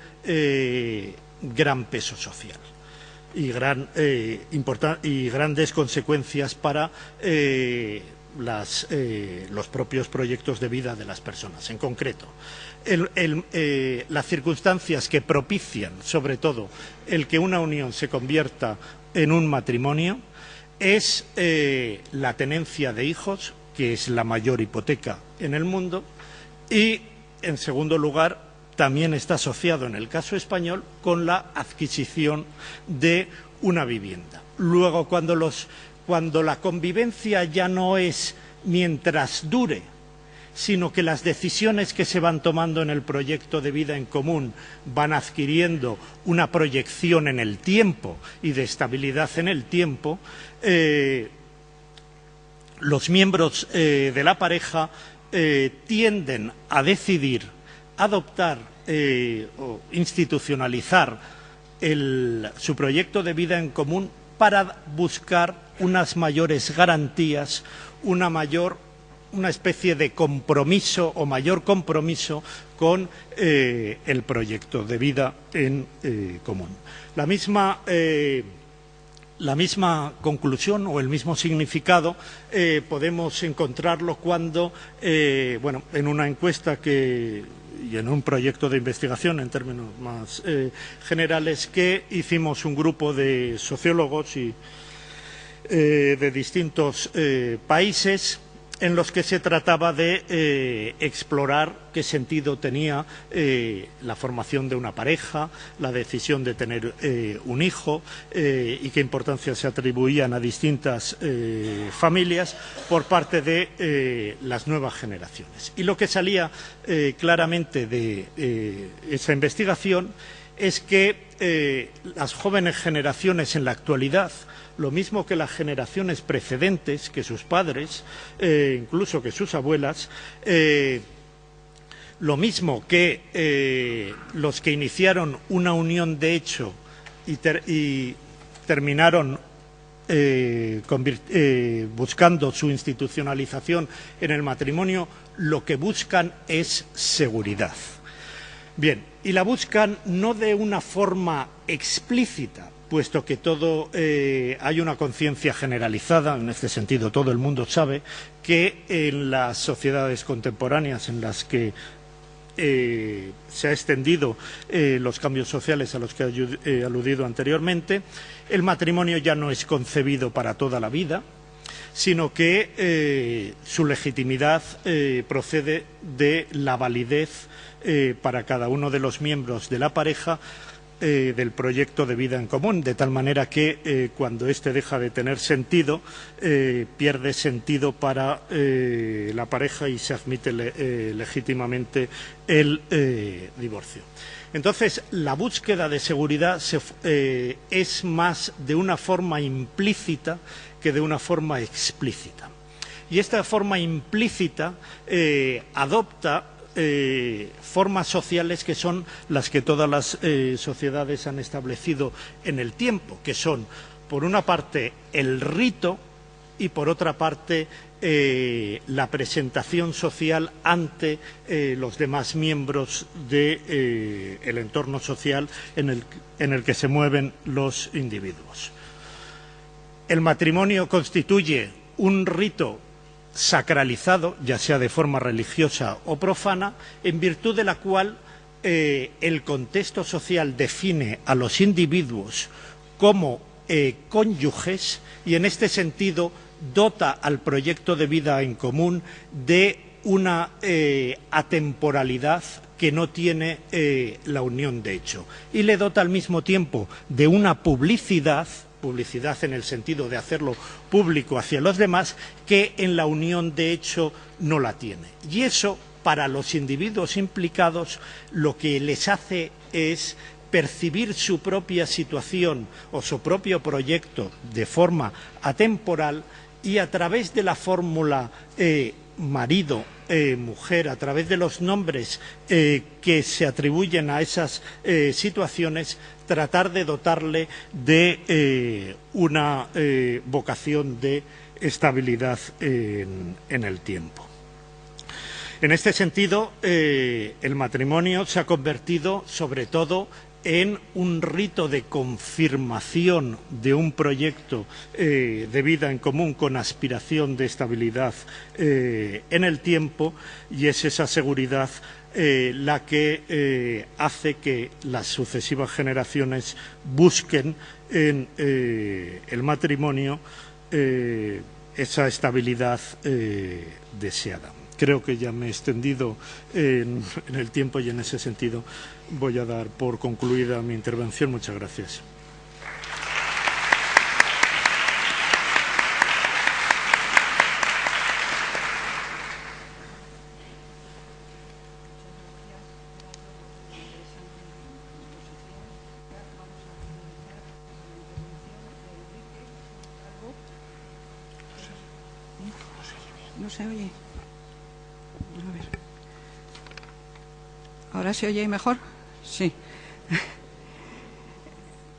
gran peso social y grandes consecuencias para los propios proyectos de vida de las personas. En concreto, las circunstancias que propician, sobre todo, el que una unión se convierta en un matrimonio es la tenencia de hijos, que es la mayor hipoteca en el mundo, y en segundo lugar, también está asociado en el caso español con la adquisición de una vivienda. Luego, cuando la convivencia ya no es mientras dure, sino que las decisiones que se van tomando en el proyecto de vida en común van adquiriendo una proyección en el tiempo y de estabilidad en el tiempo, los miembros de la pareja tienden a decidir adoptar o institucionalizar su proyecto de vida en común para buscar unas mayores garantías, una especie de compromiso o mayor compromiso con el proyecto de vida en común. La misma conclusión o el mismo significado podemos encontrarlo cuando, en una encuesta y en un proyecto de investigación en términos más generales que hicimos un grupo de sociólogos y de distintos países, en los que se trataba de explorar qué sentido tenía la formación de una pareja, la decisión de tener un hijo y qué importancia se atribuían a distintas familias por parte de las nuevas generaciones. Y lo que salía claramente de esa investigación es que las jóvenes generaciones en la actualidad, lo mismo que las generaciones precedentes, que sus padres, incluso que sus abuelas, lo mismo que los que iniciaron una unión de hecho y terminaron buscando su institucionalización en el matrimonio, lo que buscan es seguridad. Bien, y la buscan no de una forma explícita, puesto que hay una conciencia generalizada, en este sentido todo el mundo sabe que en las sociedades contemporáneas en las que se ha extendido los cambios sociales a los que he aludido anteriormente, el matrimonio ya no es concebido para toda la vida, sino que su legitimidad procede de la validez para cada uno de los miembros de la pareja del proyecto de vida en común, de tal manera que cuando éste deja de tener sentido, pierde sentido para la pareja y se admite legítimamente el divorcio. Entonces, la búsqueda de seguridad es más de una forma implícita que de una forma explícita. Y esta forma implícita adopta formas sociales que son las que todas las sociedades han establecido en el tiempo, que son, por una parte, el rito y, por otra parte, la presentación social ante los demás miembros del entorno social en el que se mueven los individuos. El matrimonio constituye un rito sacralizado, ya sea de forma religiosa o profana, en virtud de la cual el contexto social define a los individuos como cónyuges y, en este sentido, dota al proyecto de vida en común de una atemporalidad que no tiene la unión de hecho, y le dota al mismo tiempo de una publicidad en el sentido de hacerlo público hacia los demás, que en la unión de hecho no la tiene. Y eso, para los individuos implicados, lo que les hace es percibir su propia situación o su propio proyecto de forma atemporal, y a través de la fórmula marido, mujer, a través de los nombres que se atribuyen a esas situaciones, tratar de dotarle de una vocación de estabilidad en el tiempo. En este sentido, el matrimonio se ha convertido, sobre todo, en un rito de confirmación de un proyecto de vida en común con aspiración de estabilidad en el tiempo, y es esa seguridad la que hace que las sucesivas generaciones busquen en el matrimonio esa estabilidad deseada. creo que ya me he extendido en el tiempo y en ese sentido voy a dar por concluida mi intervención. Muchas gracias. ¿No se oye? A ver. ¿Ahora se oye mejor? Sí.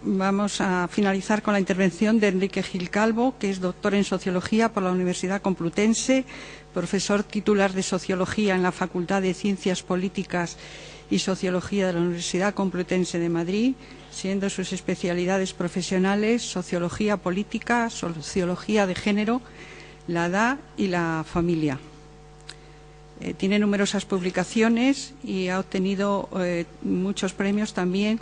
Vamos a finalizar con la intervención de Enrique Gil Calvo, que es doctor en Sociología por la Universidad Complutense, profesor titular de Sociología en la Facultad de Ciencias Políticas y Sociología de la Universidad Complutense de Madrid, siendo sus especialidades profesionales Sociología Política, Sociología de Género, la edad y la familia. Tiene numerosas publicaciones y ha obtenido muchos premios también.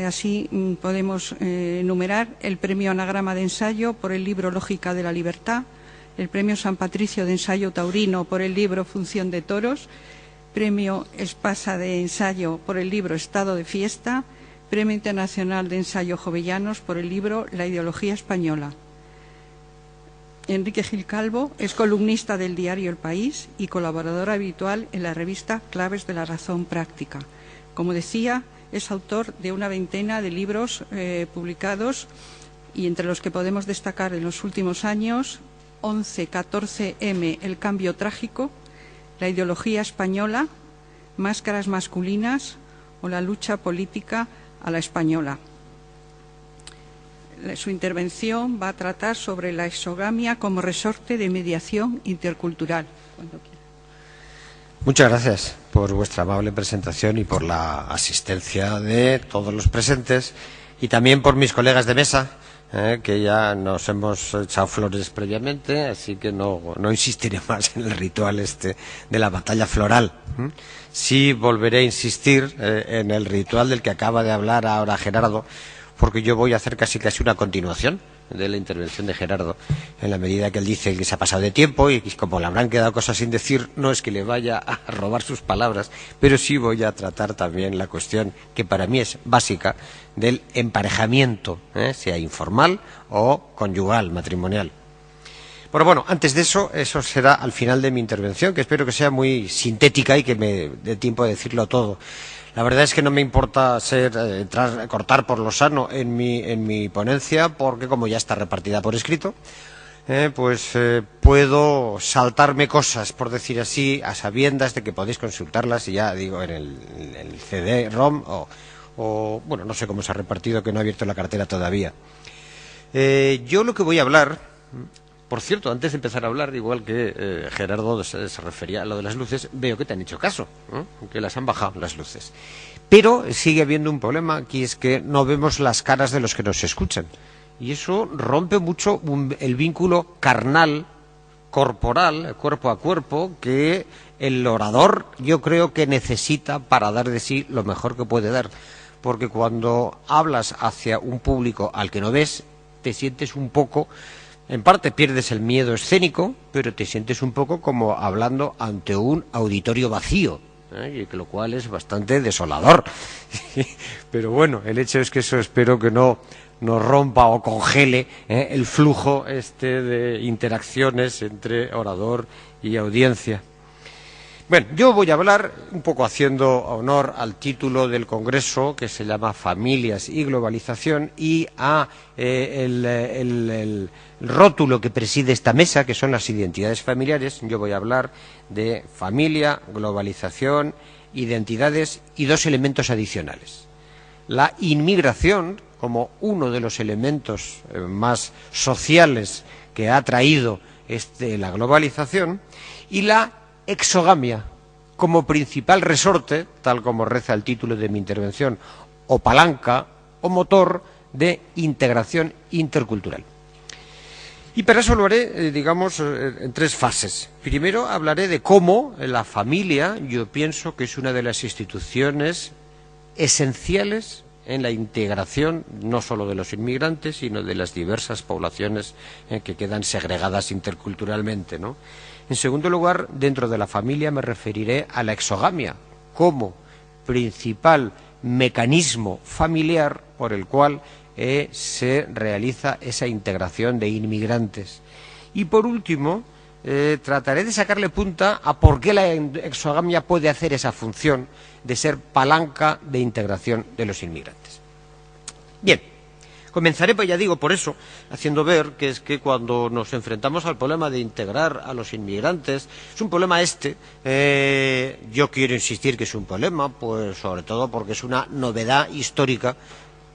Así podemos enumerar el Premio Anagrama de Ensayo por el libro Lógica de la Libertad, el Premio San Patricio de Ensayo Taurino por el libro Función de Toros, Premio Espasa de Ensayo por el libro Estado de Fiesta, Premio Internacional de Ensayo Jovellanos por el libro La Ideología Española. Enrique Gil Calvo es columnista del diario El País y colaborador habitual en la revista Claves de la Razón Práctica. Como decía, es autor de una veintena de libros publicados, y entre los que podemos destacar en los últimos años 11-14M, El cambio trágico, La ideología española, Máscaras masculinas o La lucha política a la española. Su intervención va a tratar sobre la exogamia como resorte de mediación intercultural. Muchas gracias por vuestra amable presentación y por la asistencia de todos los presentes, y también por mis colegas de mesa, que ya nos hemos echado flores previamente, así que no insistiré más en el ritual de la batalla floral. Sí volveré a insistir en el ritual del que acaba de hablar ahora Gerardo, porque yo voy a hacer casi una continuación de la intervención de Gerardo, en la medida que él dice que se ha pasado de tiempo y como le habrán quedado cosas sin decir, no es que le vaya a robar sus palabras, pero sí voy a tratar también la cuestión que para mí es básica del emparejamiento, sea informal o conyugal, matrimonial. Pero bueno, antes de eso será al final de mi intervención, que espero que sea muy sintética y que me dé tiempo de decirlo todo. La verdad es que no me importa cortar por lo sano en mi ponencia, porque como ya está repartida por escrito, puedo saltarme cosas, por decir así, a sabiendas de que podéis consultarlas, y ya digo, en el CD-ROM o bueno, no sé cómo se ha repartido, que no he abierto la cartera todavía. Yo lo que voy a hablar, por cierto, antes de empezar a hablar, igual que Gerardo se refería a lo de las luces, veo que te han hecho caso, que las han bajado las luces. Pero sigue habiendo un problema, aquí es que no vemos las caras de los que nos escuchan. Y eso rompe mucho el vínculo carnal, corporal, cuerpo a cuerpo, que el orador yo creo que necesita para dar de sí lo mejor que puede dar. Porque cuando hablas hacia un público al que no ves, te sientes un poco... En parte pierdes el miedo escénico, pero te sientes un poco como hablando ante un auditorio vacío, lo cual es bastante desolador. Pero bueno, el hecho es que eso espero que no rompa o congele el flujo de interacciones entre orador y audiencia. Bueno, yo voy a hablar un poco haciendo honor al título del Congreso, que se llama Familias y Globalización, y a el rótulo que preside esta mesa, que son las identidades familiares. Yo voy a hablar de familia, globalización, identidades y dos elementos adicionales. La inmigración, como uno de los elementos más sociales que ha traído la globalización, y la exogamia como principal resorte, tal como reza el título de mi intervención, o palanca o motor de integración intercultural. Y para eso lo haré, digamos, en tres fases. Primero hablaré de cómo la familia, yo pienso que es una de las instituciones esenciales en la integración no solo de los inmigrantes, sino de las diversas poblaciones que quedan segregadas interculturalmente, ¿no? En segundo lugar, dentro de la familia me referiré a la exogamia como principal mecanismo familiar por el cual se realiza esa integración de inmigrantes. Y por último, trataré de sacarle punta a por qué la exogamia puede hacer esa función de ser palanca de integración de los inmigrantes. Bien, comenzaré, pues ya digo, por eso, haciendo ver que es que cuando nos enfrentamos al problema de integrar a los inmigrantes, es un problema yo quiero insistir que es un problema, pues sobre todo porque es una novedad histórica,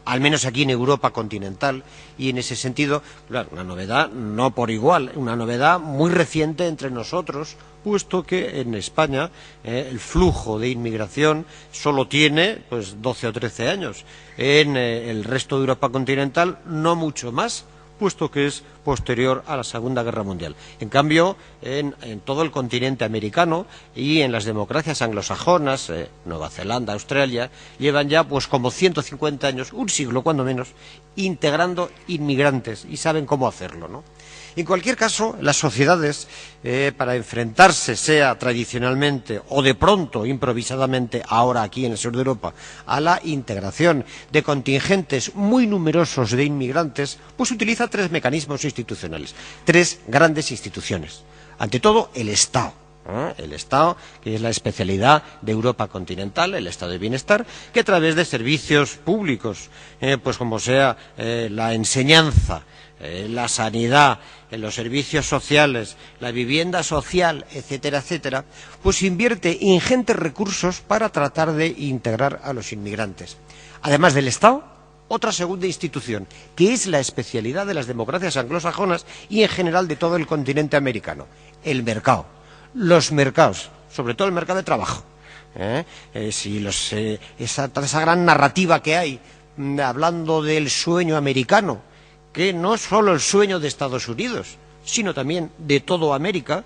al menos aquí en Europa continental, y en ese sentido, claro, una novedad no por igual, una novedad muy reciente entre nosotros, puesto que en España el flujo de inmigración solo tiene pues 12 o 13 años. En el resto de Europa continental no mucho más, puesto que es posterior a la Segunda Guerra Mundial. En cambio, en todo el continente americano y en las democracias anglosajonas, Nueva Zelanda, Australia, llevan ya pues como 150 años, un siglo cuando menos, integrando inmigrantes y saben cómo hacerlo, ¿no? En cualquier caso, las sociedades, para enfrentarse, sea tradicionalmente o de pronto, improvisadamente, ahora aquí en el sur de Europa, a la integración de contingentes muy numerosos de inmigrantes, pues utiliza tres mecanismos institucionales, tres grandes instituciones. Ante todo, el Estado. El Estado, que es la especialidad de Europa continental, el Estado de bienestar, que a través de servicios públicos, pues como sea la enseñanza, la sanidad, los servicios sociales, la vivienda social, etcétera, etcétera, pues invierte ingentes recursos para tratar de integrar a los inmigrantes. Además del Estado, otra segunda institución, que es la especialidad de las democracias anglosajonas y en general de todo el continente americano, el mercado. Los mercados, sobre todo el mercado de trabajo. Esa gran narrativa que hay, hablando del sueño americano, que no es solo el sueño de Estados Unidos, sino también de toda América.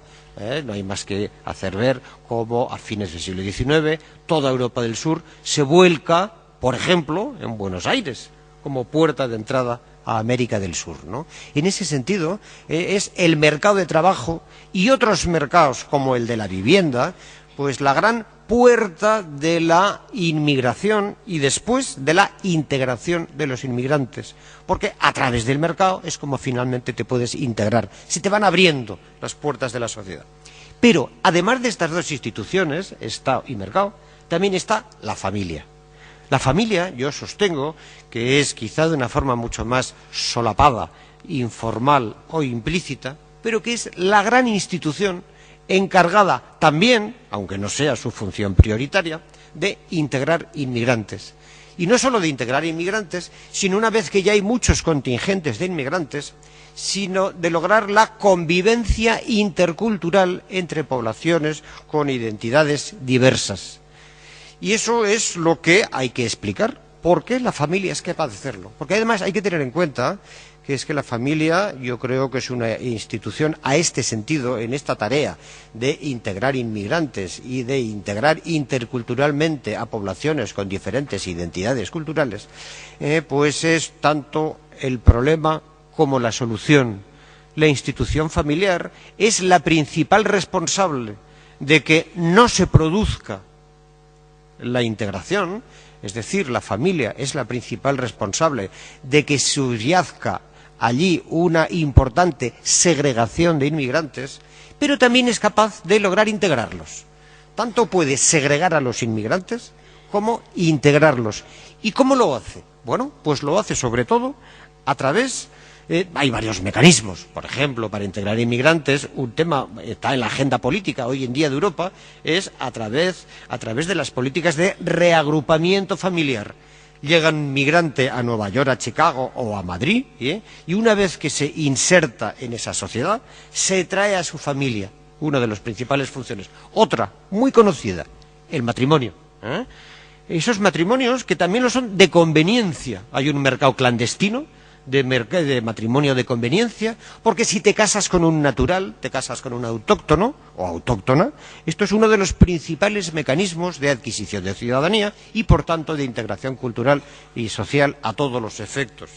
No hay más que hacer ver cómo a fines del siglo XIX toda Europa del Sur se vuelca, por ejemplo, en Buenos Aires, como puerta de entrada a América del Sur, ¿no? En ese sentido, es el mercado de trabajo y otros mercados como el de la vivienda, pues la gran puerta de la inmigración y después de la integración de los inmigrantes, porque a través del mercado es como finalmente te puedes integrar, se te van abriendo las puertas de la sociedad. Pero además de estas dos instituciones, Estado y mercado, también está la familia. La familia, yo sostengo, que es quizá de una forma mucho más solapada, informal o implícita, pero que es la gran institución encargada también, aunque no sea su función prioritaria, de integrar inmigrantes. Y no solo de integrar inmigrantes, sino una vez que ya hay muchos contingentes de inmigrantes, sino de lograr la convivencia intercultural entre poblaciones con identidades diversas. Y eso es lo que hay que explicar, porque la familia es capaz de hacerlo. Porque además hay que tener en cuenta que es que la familia, yo creo que es una institución a este sentido, en esta tarea de integrar inmigrantes y de integrar interculturalmente a poblaciones con diferentes identidades culturales, pues es tanto el problema como la solución. La institución familiar es la principal responsable de que no se produzca la integración, es decir, la familia es la principal responsable de que subyazca allí una importante segregación de inmigrantes, pero también es capaz de lograr integrarlos. Tanto puede segregar a los inmigrantes como integrarlos. ¿Y cómo lo hace? Bueno, pues lo hace sobre todo a través hay varios mecanismos. Por ejemplo, para integrar inmigrantes, un tema está en la agenda política hoy en día de Europa, es a través de las políticas de reagrupamiento familiar. Llega un migrante a Nueva York, a Chicago o a Madrid, y una vez que se inserta en esa sociedad, se trae a su familia, una de las principales funciones. Otra, muy conocida, el matrimonio. Esos matrimonios que también lo son de conveniencia. Hay un mercado clandestino de matrimonio de conveniencia, porque si te casas con un natural, te casas con un autóctono o autóctona, esto es uno de los principales mecanismos de adquisición de ciudadanía y, por tanto, de integración cultural y social a todos los efectos.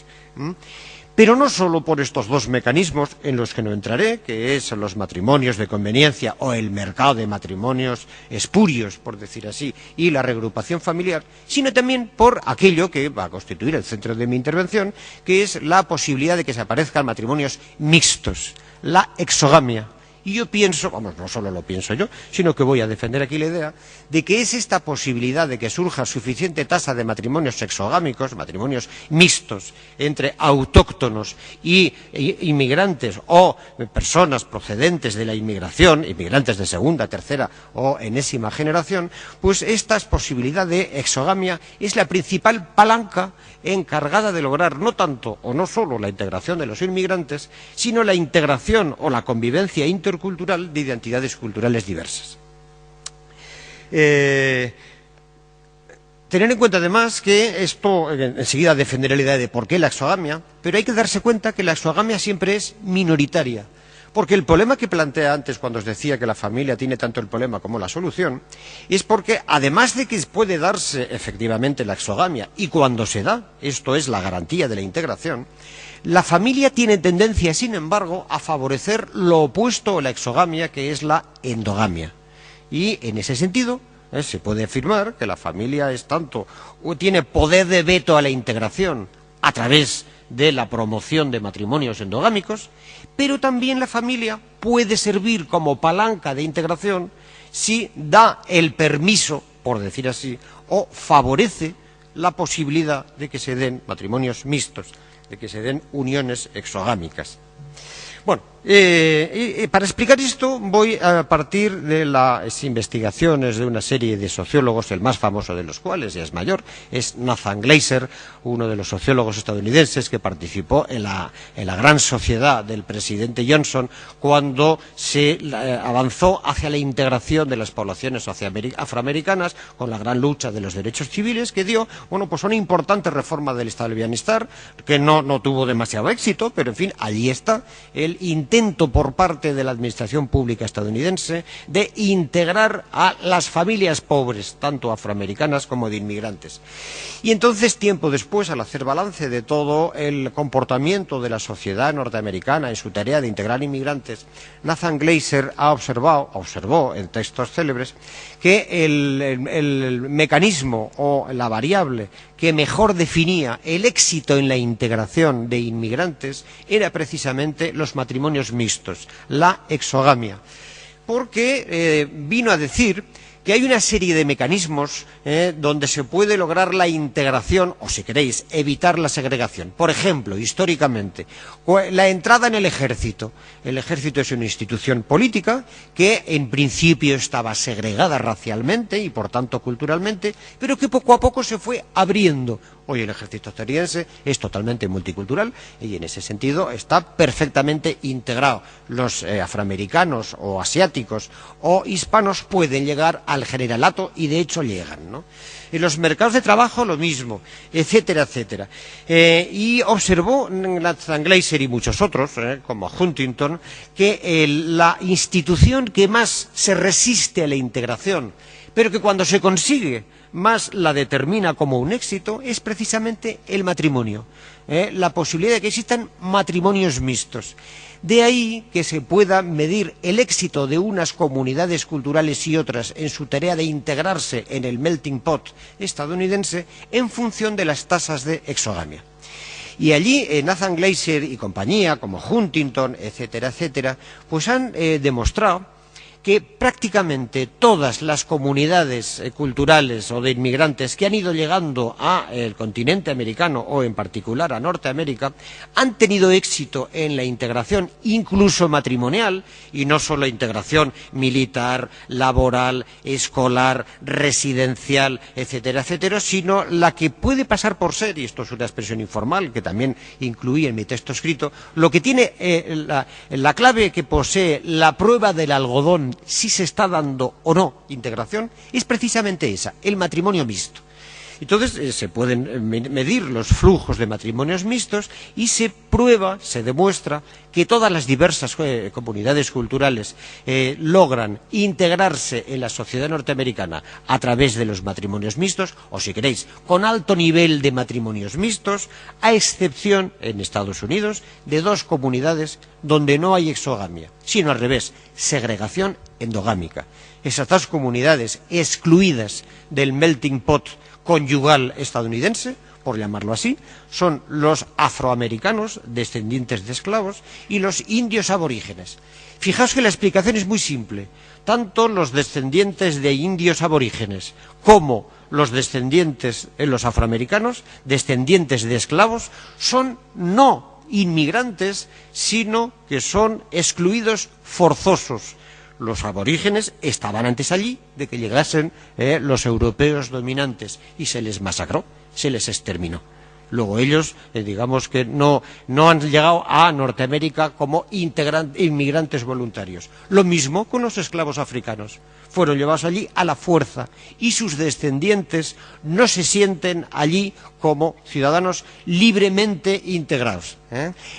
Pero no solo por estos dos mecanismos en los que no entraré, que es los matrimonios de conveniencia o el mercado de matrimonios espurios, por decir así, y la reagrupación familiar, sino también por aquello que va a constituir el centro de mi intervención, que es la posibilidad de que se aparezcan matrimonios mixtos, la exogamia. Y yo pienso, vamos, no solo lo pienso yo, sino que voy a defender aquí la idea de que es esta posibilidad de que surja suficiente tasa de matrimonios exogámicos, matrimonios mixtos, entre autóctonos y inmigrantes o personas procedentes de la inmigración, inmigrantes de segunda, tercera o enésima generación, pues esta posibilidad de exogamia es la principal palanca encargada de lograr no tanto o no solo la integración de los inmigrantes, sino la integración o la convivencia intercultural de identidades culturales diversas. Tener en cuenta además que esto, enseguida defenderé la idea de por qué la exogamia, pero hay que darse cuenta que la exogamia siempre es minoritaria, porque el problema que plantea antes cuando os decía que la familia tiene tanto el problema como la solución, es porque además de que puede darse efectivamente la exogamia, y cuando se da, esto es la garantía de la integración, la familia tiene tendencia, sin embargo, a favorecer lo opuesto a la exogamia, que es la endogamia. Y en ese sentido, se puede afirmar que la familia es tanto, o tiene poder de veto a la integración a través de la promoción de matrimonios endogámicos, pero también la familia puede servir como palanca de integración si da el permiso, por decir así, o favorece la posibilidad de que se den matrimonios mixtos, de que se den uniones exogámicas. Bueno, para explicar esto voy a partir de las investigaciones de una serie de sociólogos, el más famoso de los cuales, ya es mayor, es Nathan Glaser, uno de los sociólogos estadounidenses que participó en la gran sociedad del presidente Johnson cuando se avanzó hacia la integración de las poblaciones afroamericanas con la gran lucha de los derechos civiles que dio, bueno, pues una importante reforma del estado del bienestar que no tuvo demasiado éxito, pero en fin, allí está el intento por parte de la administración pública estadounidense de integrar a las familias pobres, tanto afroamericanas como de inmigrantes. Y entonces, tiempo después, al hacer balance de todo el comportamiento de la sociedad norteamericana en su tarea de integrar inmigrantes, Nathan Glaser observó en textos célebres que el mecanismo o la variable que mejor definía el éxito en la integración de inmigrantes era precisamente los matrimonios mixtos, la exogamia, porque vino a decir que hay una serie de mecanismos donde se puede lograr la integración, o si queréis, evitar la segregación. Por ejemplo, históricamente, la entrada en el ejército. El ejército es una institución política que en principio estaba segregada racialmente y por tanto culturalmente, pero que poco a poco se fue abriendo. Hoy el ejército estadounidense es totalmente multicultural y en ese sentido está perfectamente integrado. Los afroamericanos o asiáticos o hispanos pueden llegar al generalato y de hecho llegan, ¿no? En los mercados de trabajo lo mismo, etcétera, etcétera. Y observó Nathan Glaser y muchos otros, como Huntington, que la institución que más se resiste a la integración, pero que cuando se consigue más la determina como un éxito, es precisamente el matrimonio, la posibilidad de que existan matrimonios mixtos. De ahí que se pueda medir el éxito de unas comunidades culturales y otras en su tarea de integrarse en el melting pot estadounidense en función de las tasas de exogamia. Y allí Nathan Glaser y compañía, como Huntington, etcétera, etcétera, pues han demostrado que prácticamente todas las comunidades culturales o de inmigrantes que han ido llegando al continente americano o en particular a Norteamérica han tenido éxito en la integración incluso matrimonial y no solo integración militar, laboral, escolar, residencial, etcétera, etcétera, sino la que puede pasar por ser, y esto es una expresión informal que también incluí en mi texto escrito, lo que tiene la clave que posee la prueba del algodón si se está dando o no integración, es precisamente esa, el matrimonio mixto. Entonces se pueden medir los flujos de matrimonios mixtos y se prueba, se demuestra que todas las diversas comunidades culturales logran integrarse en la sociedad norteamericana a través de los matrimonios mixtos, o si queréis, con alto nivel de matrimonios mixtos, a excepción en Estados Unidos de dos comunidades donde no hay exogamia, sino al revés, segregación endogámica. Esas dos comunidades excluidas del melting pot conyugal estadounidense, por llamarlo así, son los afroamericanos, descendientes de esclavos, y los indios aborígenes. Fijaos que la explicación es muy simple. Tanto los descendientes de indios aborígenes como los descendientes, los afroamericanos, descendientes de esclavos, son no inmigrantes, sino que son excluidos forzosos. Los aborígenes estaban antes allí de que llegasen los europeos dominantes y se les masacró, se les exterminó. Luego ellos, digamos que no han llegado a Norteamérica como inmigrantes voluntarios. Lo mismo con los esclavos africanos. Fueron llevados allí a la fuerza y sus descendientes no se sienten allí como ciudadanos libremente integrados.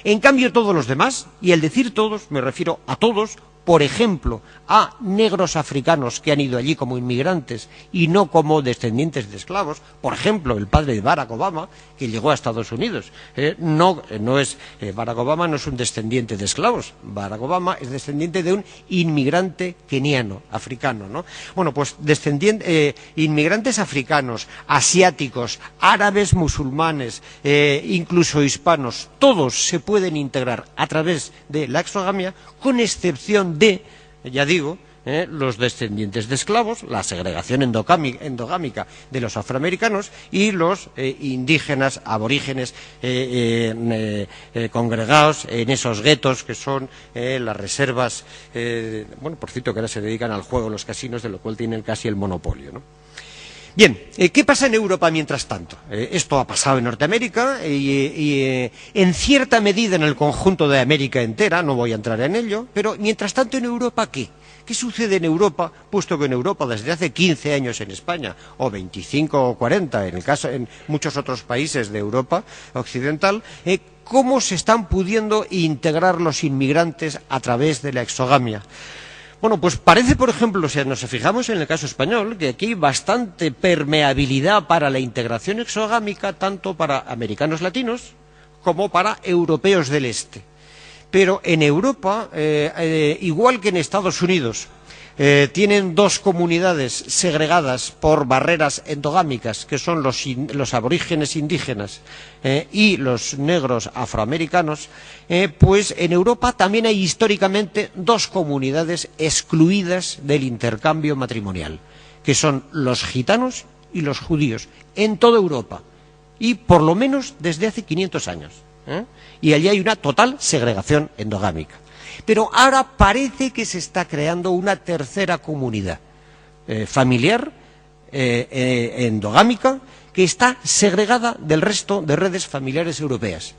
En cambio, todos los demás, y al decir todos me refiero a todos, por ejemplo, a negros africanos que han ido allí como inmigrantes y no como descendientes de esclavos. Por ejemplo, el padre de Barack Obama, que llegó a Estados Unidos. Barack Obama no es un descendiente de esclavos. Barack Obama es descendiente de un inmigrante keniano, africano, ¿no? Bueno, pues inmigrantes africanos, asiáticos, árabes, musulmanes, incluso hispanos, todos se pueden integrar a través de la exogamia, con excepción de, ya digo, los descendientes de esclavos, la segregación endogámica de los afroamericanos y los indígenas aborígenes congregados en esos guetos que son las reservas, por cierto, que ahora se dedican al juego, los casinos, de lo cual tienen casi el monopolio, ¿no? Bien, ¿qué pasa en Europa mientras tanto? Esto ha pasado en Norteamérica y en cierta medida en el conjunto de América entera, no voy a entrar en ello, pero mientras tanto en Europa, ¿qué? ¿Qué sucede en Europa? Puesto que en Europa desde hace 15 años en España, o 25 o 40 en muchos otros países de Europa occidental, ¿cómo se están pudiendo integrar los inmigrantes a través de la exogamia? Bueno, pues parece, por ejemplo, si nos fijamos en el caso español, que aquí hay bastante permeabilidad para la integración exogámica, tanto para americanos latinos como para europeos del este. Pero en Europa, igual que en Estados Unidos, tienen dos comunidades segregadas por barreras endogámicas, que son los aborígenes indígenas y los negros afroamericanos, pues en Europa también hay históricamente dos comunidades excluidas del intercambio matrimonial, que son los gitanos y los judíos, en toda Europa, y por lo menos desde hace 500 años. Y allí hay una total segregación endogámica. Pero ahora parece que se está creando una tercera comunidad familiar, endogámica, que está segregada del resto de redes familiares europeas,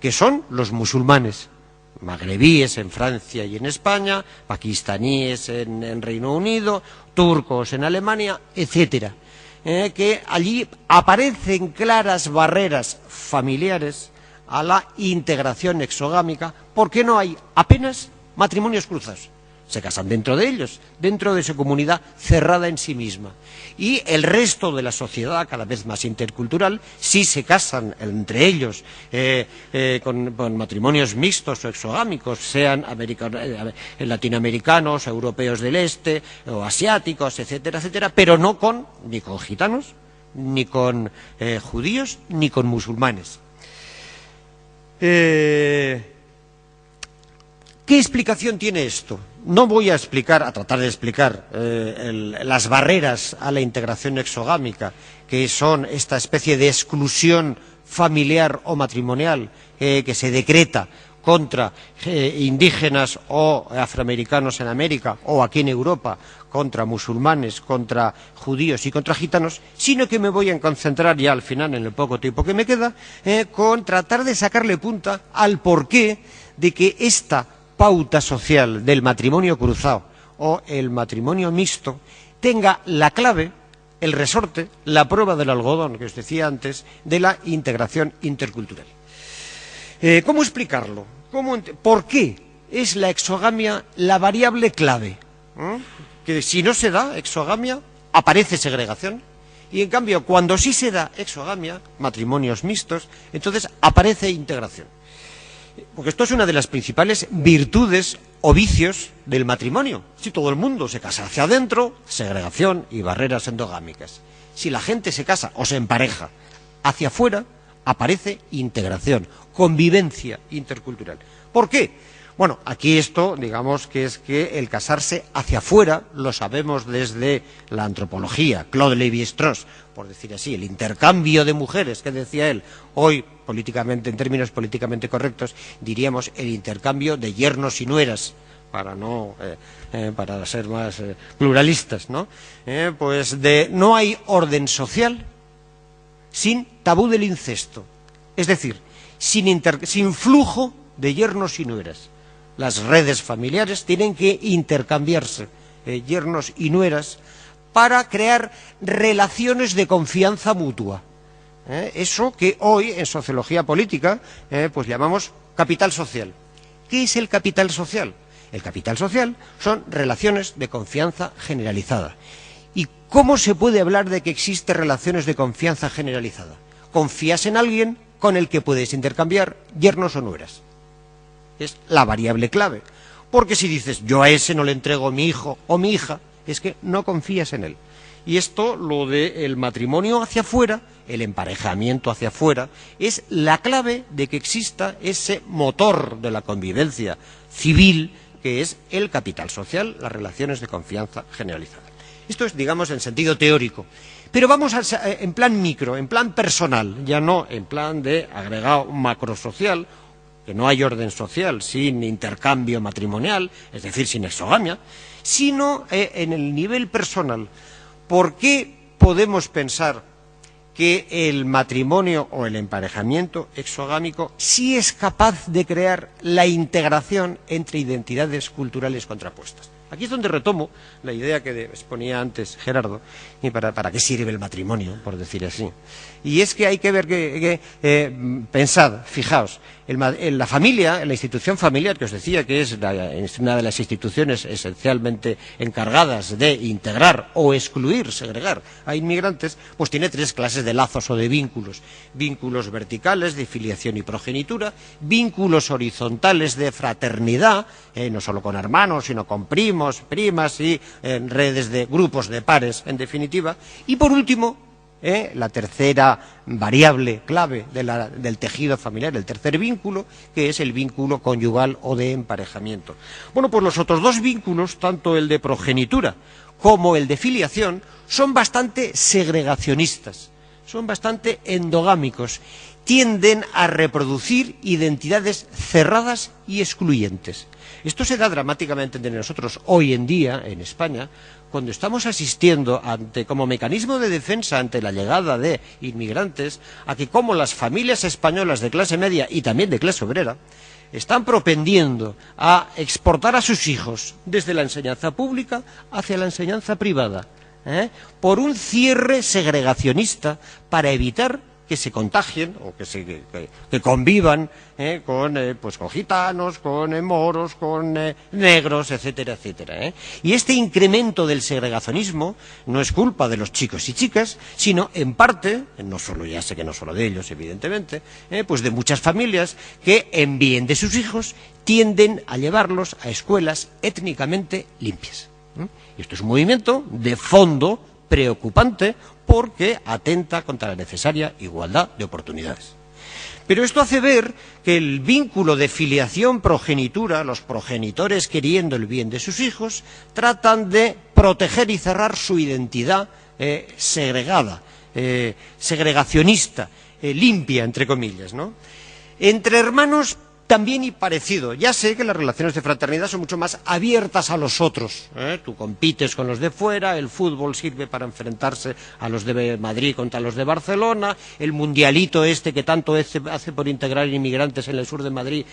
que son los musulmanes, magrebíes en Francia y en España, pakistaníes en Reino Unido, turcos en Alemania, etcétera, que allí aparecen claras barreras familiares a la integración exogámica, porque no hay apenas matrimonios cruzados. Se casan dentro de ellos, dentro de su comunidad cerrada en sí misma. Y el resto de la sociedad, cada vez más intercultural, sí se casan entre ellos con matrimonios mixtos o exogámicos, sean latinoamericanos, europeos del este, o asiáticos, etcétera, etcétera, pero no ni con gitanos, ni con judíos, ni con musulmanes. ¿Qué explicación tiene esto? No voy a tratar de explicar las barreras a la integración exogámica, que son esta especie de exclusión familiar o matrimonial que se decreta contra indígenas o afroamericanos en América, o aquí en Europa, contra musulmanes, contra judíos y contra gitanos, sino que me voy a concentrar ya al final, en el poco tiempo que me queda, con tratar de sacarle punta al porqué de que esta pauta social del matrimonio cruzado o el matrimonio mixto tenga la clave el resorte, la prueba del algodón que os decía antes, de la integración intercultural. ¿Cómo explicarlo? ¿Por qué es la exogamia la variable clave? Que si no se da exogamia, aparece segregación, y en cambio, cuando sí se da exogamia, matrimonios mixtos, entonces aparece integración. Porque esto es una de las principales virtudes o vicios del matrimonio. Si todo el mundo se casa hacia adentro, segregación y barreras endogámicas. Si la gente se casa o se empareja hacia afuera, aparece integración, convivencia intercultural. ¿Por qué? Bueno, aquí esto, digamos que es que el casarse hacia afuera, lo sabemos desde la antropología, Claude Lévi-Strauss, por decir así, el intercambio de mujeres, que decía él, hoy, políticamente, en términos políticamente correctos, diríamos el intercambio de yernos y nueras, para ser más pluralistas, ¿no? No hay orden social sin tabú del incesto, es decir, sin flujo de yernos y nueras. Las redes familiares tienen que intercambiarse yernos y nueras para crear relaciones de confianza mutua. Eso que hoy en sociología política pues llamamos capital social. ¿Qué es el capital social? El capital social son relaciones de confianza generalizada. ¿Y cómo se puede hablar de que existen relaciones de confianza generalizada? Confías en alguien con el que puedes intercambiar yernos o nueras. Es la variable clave, porque si dices yo a ese no le entrego mi hijo o mi hija, es que no confías en él. Y esto, lo del matrimonio hacia afuera, el emparejamiento hacia afuera, es la clave de que exista ese motor de la convivencia civil, que es el capital social, las relaciones de confianza generalizada. Esto es, digamos, en sentido teórico. Pero vamos en plan micro, en plan personal, ya no en plan de agregado macrosocial, que no hay orden social sin intercambio matrimonial, es decir, sin exogamia, sino en el nivel personal. ¿Por qué podemos pensar que el matrimonio o el emparejamiento exogámico sí es capaz de crear la integración entre identidades culturales contrapuestas? Aquí es donde retomo la idea que exponía antes Gerardo, y para qué sirve el matrimonio, por decir así. Y es que hay que ver pensad, fijaos, en la familia, en la institución familiar, que os decía que es una de las instituciones esencialmente encargadas de integrar o excluir, segregar a inmigrantes, pues tiene tres clases de lazos o de vínculos. Vínculos verticales de filiación y progenitura, vínculos horizontales de fraternidad, no solo con hermanos, sino con primos, primas y redes de grupos de pares, en definitiva. Y por último, la tercera variable clave del tejido familiar, el tercer vínculo, que es el vínculo conyugal o de emparejamiento. Bueno, pues los otros dos vínculos, tanto el de progenitura como el de filiación, son bastante segregacionistas, son bastante endogámicos, tienden a reproducir identidades cerradas y excluyentes. Esto se da dramáticamente entre nosotros hoy en día, en España, cuando estamos asistiendo como mecanismo de defensa ante la llegada de inmigrantes, a que como las familias españolas de clase media y también de clase obrera están propendiendo a exportar a sus hijos desde la enseñanza pública hacia la enseñanza privada, por un cierre segregacionista para evitar que se contagien o que convivan con gitanos, con moros, con negros, etcétera, etcétera. Y este incremento del segregacionismo no es culpa de los chicos y chicas, sino en parte, ya sé que no solo de ellos, evidentemente, pues de muchas familias que en bien de sus hijos tienden a llevarlos a escuelas étnicamente limpias. Y esto es un movimiento de fondo preocupante porque atenta contra la necesaria igualdad de oportunidades. Pero esto hace ver que el vínculo de filiación-progenitura, los progenitores queriendo el bien de sus hijos, tratan de proteger y cerrar su identidad segregada, segregacionista, limpia, entre comillas, ¿no? Entre hermanos también y parecido. Ya sé que las relaciones de fraternidad son mucho más abiertas a los otros. Tú compites con los de fuera, el fútbol sirve para enfrentarse a los de Madrid contra los de Barcelona, el mundialito que tanto hace por integrar inmigrantes en el sur de Madrid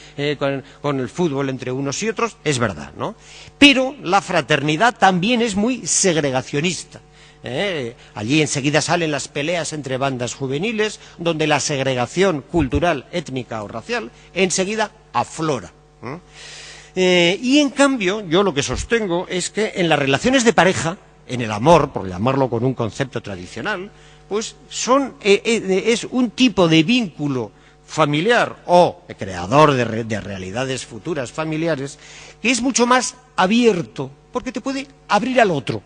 con el fútbol entre unos y otros, es verdad, ¿no? Pero la fraternidad también es muy segregacionista. Allí enseguida salen las peleas entre bandas juveniles, donde la segregación cultural, étnica o racial enseguida aflora. Y en cambio, yo lo que sostengo es que en las relaciones de pareja, en el amor, por llamarlo con un concepto tradicional, pues es un tipo de vínculo familiar o creador de realidades futuras familiares que es mucho más abierto, porque te puede abrir al otro.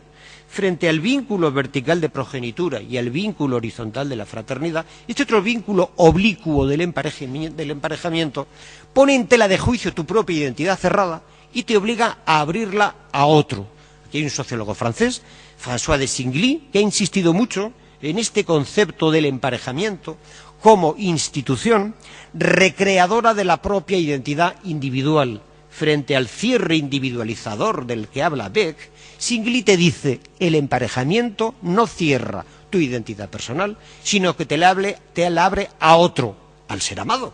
Frente al vínculo vertical de progenitura y al vínculo horizontal de la fraternidad, este otro vínculo oblicuo del emparejamiento pone en tela de juicio tu propia identidad cerrada y te obliga a abrirla a otro. Aquí hay un sociólogo francés, François de Singly, que ha insistido mucho en este concepto del emparejamiento como institución recreadora de la propia identidad individual. Frente al cierre individualizador del que habla Beck, Singly te dice: el emparejamiento no cierra tu identidad personal, sino que te la abre a otro, al ser amado.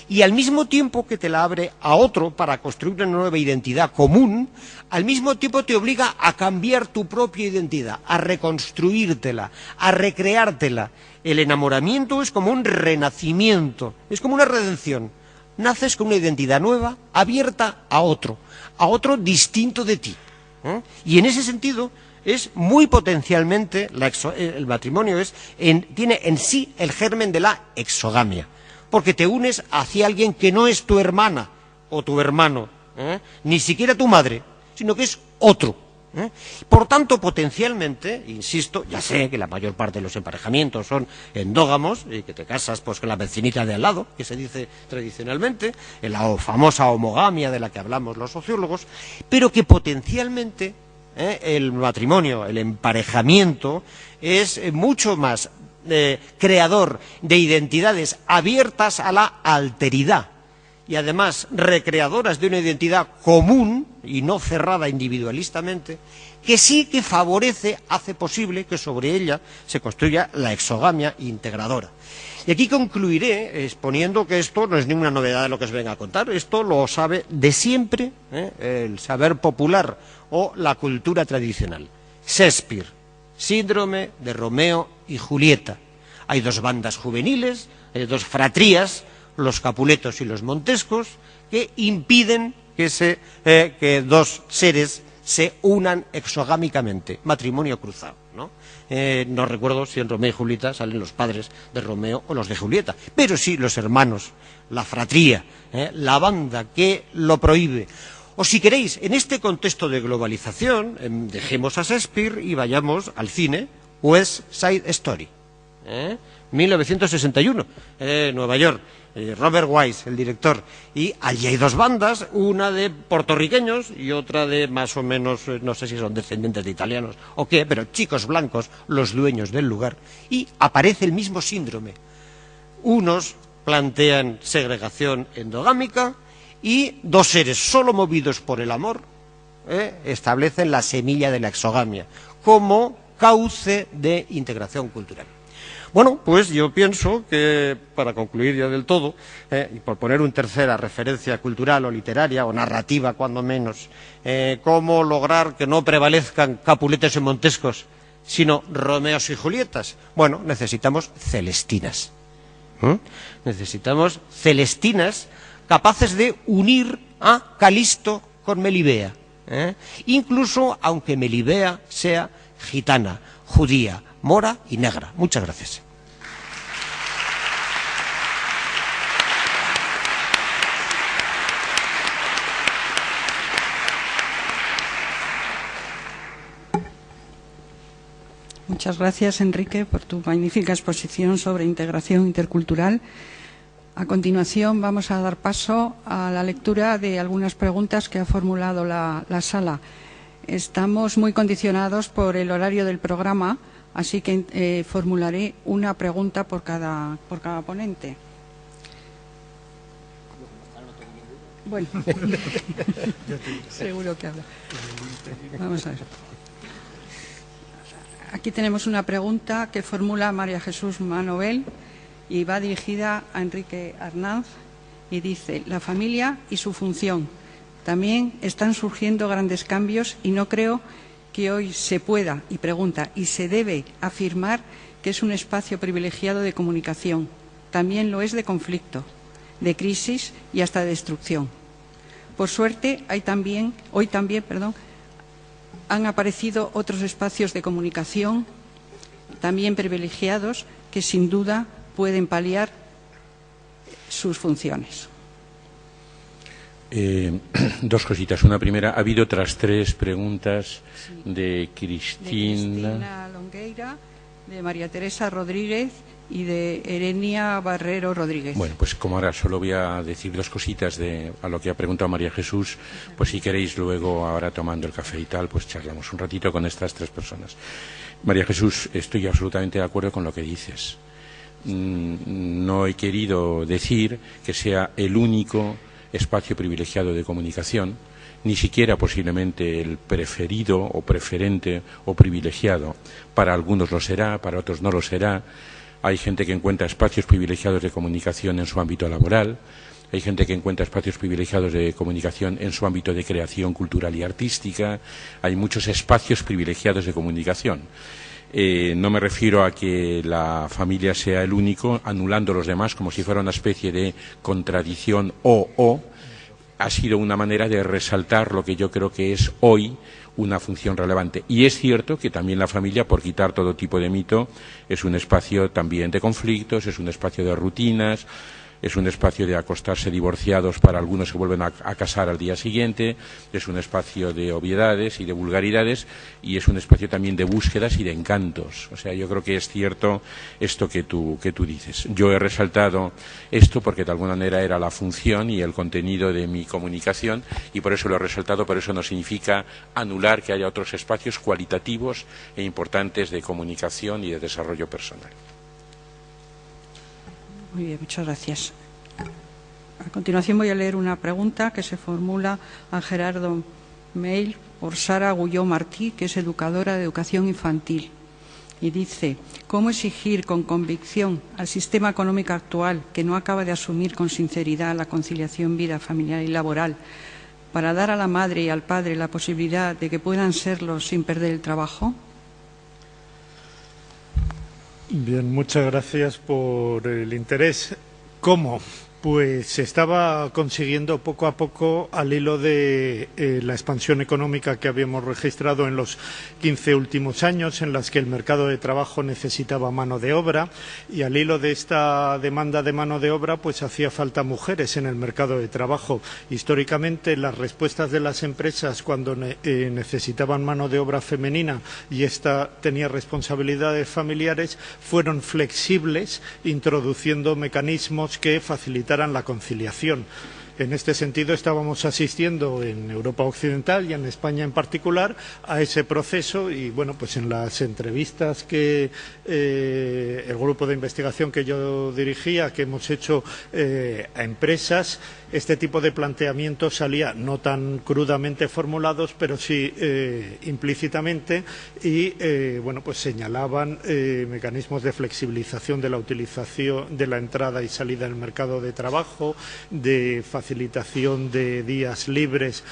Y al mismo tiempo que te la abre a otro para construir una nueva identidad común, al mismo tiempo te obliga a cambiar tu propia identidad, a reconstruírtela, a recreártela. El enamoramiento es como un renacimiento, es como una redención. Naces con una identidad nueva, abierta a otro distinto de ti. Y en ese sentido es muy potencialmente, el matrimonio tiene en sí el germen de la exogamia, porque te unes hacia alguien que no es tu hermana o tu hermano, ni siquiera tu madre, sino que es otro. Por tanto, potencialmente, insisto, ya sé que la mayor parte de los emparejamientos son endógamos y que te casas pues con la vecinita de al lado, que se dice tradicionalmente, en la famosa homogamia de la que hablamos los sociólogos, pero que potencialmente el matrimonio, el emparejamiento, es mucho más creador de identidades abiertas a la alteridad y además recreadoras de una identidad común y no cerrada individualistamente, que sí que hace posible que sobre ella se construya la exogamia integradora. Y aquí concluiré exponiendo que esto no es ninguna novedad de lo que os venga a contar, esto lo sabe de siempre el saber popular o la cultura tradicional. Shakespeare, síndrome de Romeo y Julieta. Hay dos bandas juveniles, hay dos fratrías, los Capuletos y los Montescos, que impiden que dos seres se unan exogámicamente, matrimonio cruzado, ¿no? No recuerdo si en Romeo y Julieta salen los padres de Romeo o los de Julieta, pero sí los hermanos, la fratría, la banda que lo prohíbe. O si queréis, en este contexto de globalización, dejemos a Shakespeare y vayamos al cine, West Side Story, 1961, Nueva York. Robert Wise, el director, y allí hay dos bandas, una de puertorriqueños y otra de más o menos, no sé si son descendientes de italianos o qué, pero chicos blancos, los dueños del lugar, y aparece el mismo síndrome. Unos plantean segregación endogámica y dos seres solo movidos por el amor establecen la semilla de la exogamia como cauce de integración cultural. Bueno, pues yo pienso que, para concluir ya del todo, y por poner una tercera referencia cultural o literaria o narrativa, cuando menos, cómo lograr que no prevalezcan Capuletos y Montescos, sino Romeos y Julietas. Bueno, necesitamos Celestinas. Necesitamos Celestinas capaces de unir a Calisto con Melibea. Incluso aunque Melibea sea gitana, judía, mora y negra. Muchas gracias. Muchas gracias, Enrique, por tu magnífica exposición sobre integración intercultural. A continuación vamos a dar paso a la lectura de algunas preguntas que ha formulado la sala. Estamos muy condicionados por el horario del programa, así que formularé una pregunta por cada ponente. Bueno, seguro que habla. Vamos a ver. Aquí tenemos una pregunta que formula María Jesús Manovel y va dirigida a Enrique Arnanz y dice: la familia y su función. También están surgiendo grandes cambios y no creo que hoy se pueda, y pregunta, y se debe afirmar que es un espacio privilegiado de comunicación. También lo es de conflicto, de crisis y hasta de destrucción. Por suerte, hoy también han aparecido otros espacios de comunicación, también privilegiados, que sin duda pueden paliar sus funciones. Dos cositas. Una primera, ha habido otras 3 preguntas de Cristina Longueira, de María Teresa Rodríguez y de Erenia Barrero Rodríguez. Bueno, pues como ahora solo voy a decir 2 cositas a lo que ha preguntado María Jesús, pues si queréis luego, ahora tomando el café y tal, pues charlamos un ratito con estas 3 personas. María Jesús, estoy absolutamente de acuerdo con lo que dices. No he querido decir que sea el único espacio privilegiado de comunicación, ni siquiera posiblemente el preferido o preferente o privilegiado. Para algunos lo será, para otros no lo será. Hay gente que encuentra espacios privilegiados de comunicación en su ámbito laboral, hay gente que encuentra espacios privilegiados de comunicación en su ámbito de creación cultural y artística, hay muchos espacios privilegiados de comunicación. No me refiero a que la familia sea el único, anulando los demás como si fuera una especie de contradicción o. Ha sido una manera de resaltar lo que yo creo que es hoy una función relevante. Y es cierto que también la familia, por quitar todo tipo de mito, es un espacio también de conflictos, es un espacio de rutinas, es un espacio de acostarse divorciados, para algunos se vuelven a casar al día siguiente, es un espacio de obviedades y de vulgaridades, y es un espacio también de búsquedas y de encantos. O sea, yo creo que es cierto esto que tú dices. Yo he resaltado esto porque de alguna manera era la función y el contenido de mi comunicación, y por eso lo he resaltado, pero eso no significa anular que haya otros espacios cualitativos e importantes de comunicación y de desarrollo personal. Muy bien, muchas gracias. A continuación voy a leer una pregunta que se formula a Gerardo Mail por Sara Agulló Martí, que es educadora de educación infantil. Y dice, ¿cómo exigir con convicción al sistema económico actual, que no acaba de asumir con sinceridad la conciliación vida familiar y laboral, para dar a la madre y al padre la posibilidad de que puedan serlo sin perder el trabajo? Bien, muchas gracias por el interés. ¿Cómo? Pues se estaba consiguiendo poco a poco al hilo de la expansión económica que habíamos registrado en los 15 últimos años, en las que el mercado de trabajo necesitaba mano de obra, y al hilo de esta demanda de mano de obra pues hacía falta mujeres en el mercado de trabajo. Históricamente las respuestas de las empresas cuando necesitaban mano de obra femenina y ésta tenía responsabilidades familiares fueron flexibles, introduciendo mecanismos que facilitaran la conciliación. En este sentido, estábamos asistiendo en Europa Occidental y en España en particular a ese proceso, y bueno, pues en las entrevistas que el grupo de investigación que yo dirigía, que hemos hecho a empresas, este tipo de planteamientos salía no tan crudamente formulados, pero sí implícitamente, y bueno, pues señalaban mecanismos de flexibilización de la utilización de la entrada y salida del mercado de trabajo, de facilitación de días libres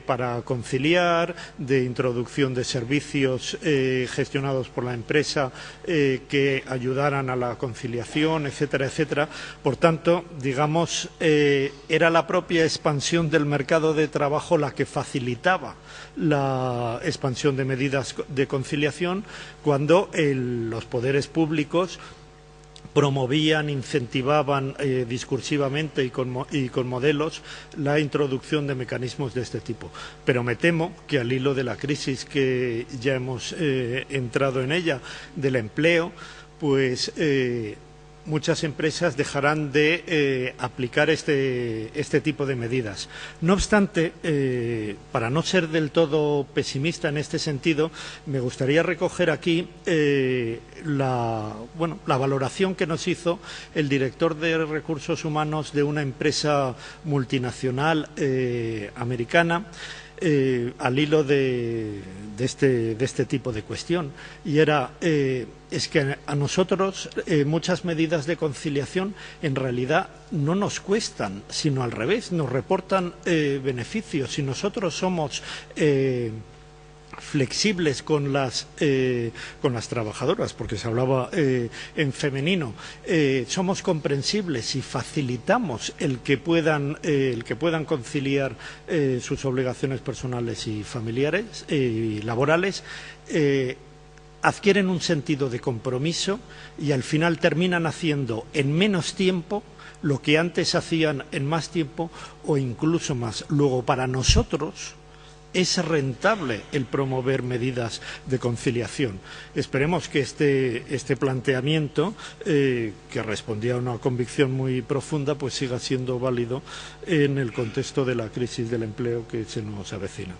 para conciliar, de introducción de servicios gestionados por la empresa que ayudaran a la conciliación, etcétera, etcétera. Por tanto, digamos, era la propia expansión del mercado de trabajo la que facilitaba la expansión de medidas de conciliación, cuando los poderes públicos promovían, incentivaban discursivamente y con modelos la introducción de mecanismos de este tipo. Pero me temo que al hilo de la crisis que ya hemos entrado en ella, del empleo, pues muchas empresas dejarán de aplicar este tipo de medidas. No obstante, para no ser del todo pesimista en este sentido, me gustaría recoger aquí la valoración que nos hizo el director de recursos humanos de una empresa multinacional americana, al hilo de este tipo de cuestión, y era es que a nosotros muchas medidas de conciliación en realidad no nos cuestan, sino al revés, nos reportan beneficios. Si nosotros somos flexibles con las trabajadoras, porque se hablaba en femenino, somos comprensibles y facilitamos el que puedan conciliar sus obligaciones personales y familiares y laborales, adquieren un sentido de compromiso y al final terminan haciendo en menos tiempo lo que antes hacían en más tiempo o incluso más. Luego, para nosotros es rentable el promover medidas de conciliación. Esperemos que este planteamiento, que respondía a una convicción muy profunda, pues siga siendo válido en el contexto de la crisis del empleo que se nos avecina.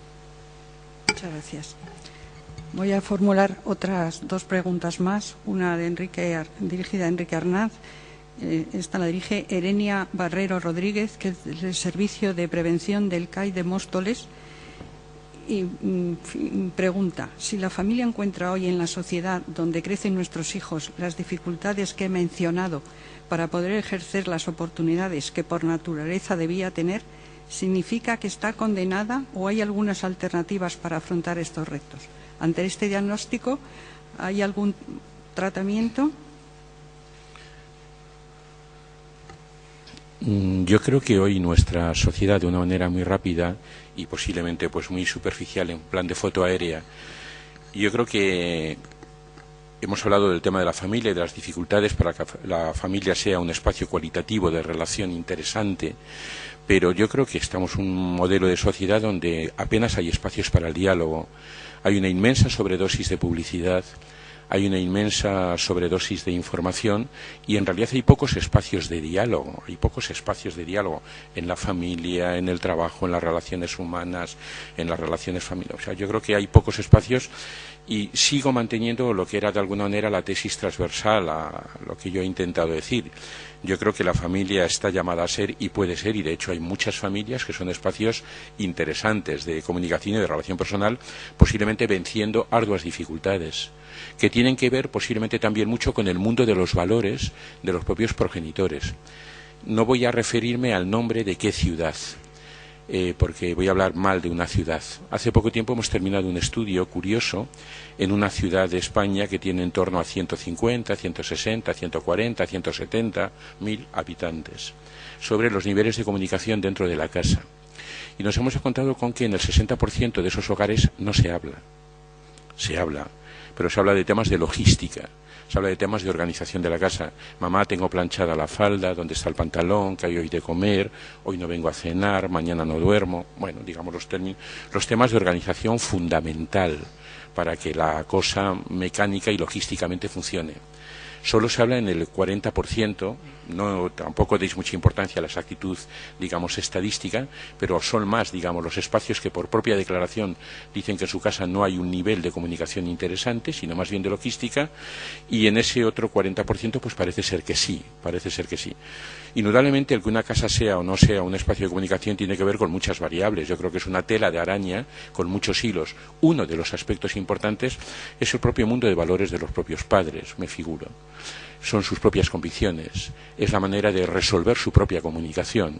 Muchas gracias. Voy a formular otras dos preguntas más, una dirigida a Enrique Arnaz. Esta la dirige Erenia Barrero Rodríguez, que es del Servicio de Prevención del CAI de Móstoles, y pregunta: si la familia encuentra hoy en la sociedad donde crecen nuestros hijos las dificultades que he mencionado para poder ejercer las oportunidades que por naturaleza debía tener, ¿significa que está condenada o hay algunas alternativas para afrontar estos retos? Ante este diagnóstico, ¿hay algún tratamiento? Yo creo que hoy nuestra sociedad, de una manera muy rápida y posiblemente pues muy superficial en plan de foto aérea, yo creo que hemos hablado del tema de la familia y de las dificultades para que la familia sea un espacio cualitativo de relación interesante, pero yo creo que estamos en un modelo de sociedad donde apenas hay espacios para el diálogo. Hay una inmensa sobredosis de publicidad, hay una inmensa sobredosis de información y en realidad hay pocos espacios de diálogo, en la familia, en el trabajo, en las relaciones humanas, en las relaciones familiares. O sea, yo creo que hay pocos espacios y sigo manteniendo lo que era de alguna manera la tesis transversal a lo que yo he intentado decir. Yo creo que la familia está llamada a ser y puede ser, y de hecho hay muchas familias que son espacios interesantes de comunicación y de relación personal, posiblemente venciendo arduas dificultades, que tienen que ver posiblemente también mucho con el mundo de los valores de los propios progenitores. No voy a referirme al nombre de qué ciudad, porque voy a hablar mal de una ciudad. Hace poco tiempo hemos terminado un estudio curioso en una ciudad de España que tiene en torno a 150, 160, 140, 170 mil habitantes, sobre los niveles de comunicación dentro de la casa. Y nos hemos encontrado con que en el 60% de esos hogares no se habla. Se habla, pero se habla de temas de logística. Se habla de temas de organización de la casa. Mamá, tengo planchada la falda, ¿dónde está el pantalón? ¿Qué hay hoy de comer? Hoy no vengo a cenar, mañana no duermo. Bueno, digamos los temas de organización fundamental para que la cosa mecánica y logísticamente funcione. Solo se habla en el 40%, tampoco deis mucha importancia a la exactitud, digamos, estadística, pero son más, digamos, los espacios que por propia declaración dicen que en su casa no hay un nivel de comunicación interesante, sino más bien de logística, y en ese otro 40% pues parece ser que sí. Indudablemente el que una casa sea o no sea un espacio de comunicación tiene que ver con muchas variables. Yo creo que es una tela de araña con muchos hilos. Uno de los aspectos importantes es el propio mundo de valores de los propios padres, me figuro. Son sus propias convicciones, es la manera de resolver su propia comunicación,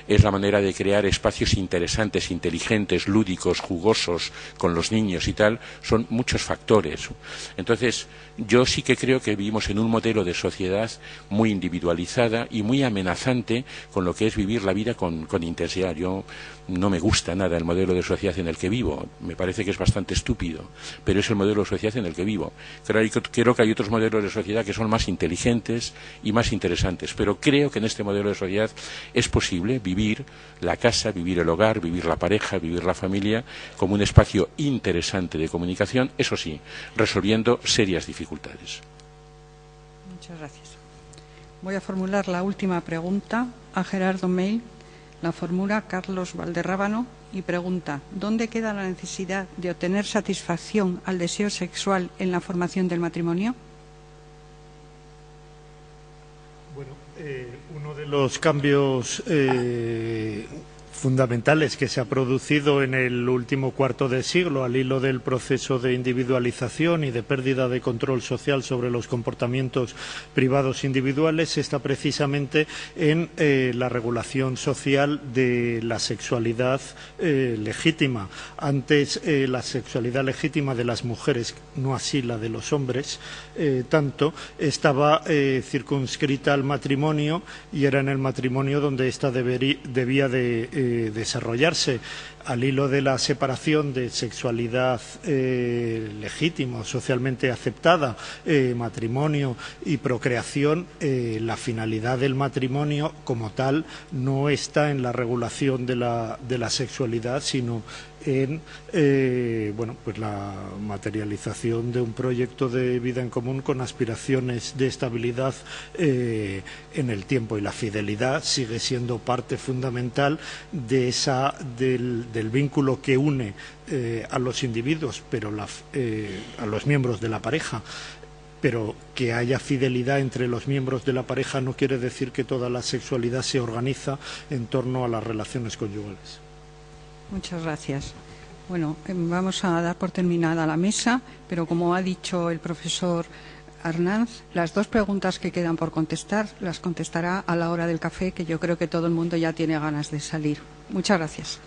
es la manera de crear espacios interesantes, inteligentes, lúdicos, jugosos con los niños y tal. Son muchos factores. Entonces, yo sí que creo que vivimos en un modelo de sociedad muy individualizada y muy amenazante con lo que es vivir la vida con intensidad. Yo no me gusta nada el modelo de sociedad en el que vivo, me parece que es bastante estúpido, pero es el modelo de sociedad en el que vivo. Creo que hay otros modelos de sociedad que son más inteligentes y más interesantes, pero creo que en este modelo de sociedad es posible vivir la casa, vivir el hogar, vivir la pareja, vivir la familia como un espacio interesante de comunicación, eso sí, resolviendo serias dificultades. Muchas gracias. Voy a formular la última pregunta a Gerardo Meil. La formula Carlos Valderrábano y pregunta: ¿dónde queda la necesidad de obtener satisfacción al deseo sexual en la formación del matrimonio? Bueno, uno de los cambios fundamentales que se ha producido en el último cuarto de siglo al hilo del proceso de individualización y de pérdida de control social sobre los comportamientos privados individuales está precisamente en la regulación social de la sexualidad legítima. Antes la sexualidad legítima de las mujeres, no así la de los hombres, tanto estaba circunscrita al matrimonio y era en el matrimonio donde ésta debía de desarrollarse. Al hilo de la separación de sexualidad legítima, socialmente aceptada, matrimonio y procreación, la finalidad del matrimonio como tal no está en la regulación de la sexualidad, sino en pues la materialización de un proyecto de vida en común con aspiraciones de estabilidad en el tiempo, y la fidelidad sigue siendo parte fundamental de del vínculo que une a los individuos, pero a los miembros de la pareja. Pero que haya fidelidad entre los miembros de la pareja no quiere decir que toda la sexualidad se organiza en torno a las relaciones conyugales. Muchas gracias. Bueno, vamos a dar por terminada la mesa, pero como ha dicho el profesor Arnanz, las dos preguntas que quedan por contestar las contestará a la hora del café, que yo creo que todo el mundo ya tiene ganas de salir. Muchas gracias.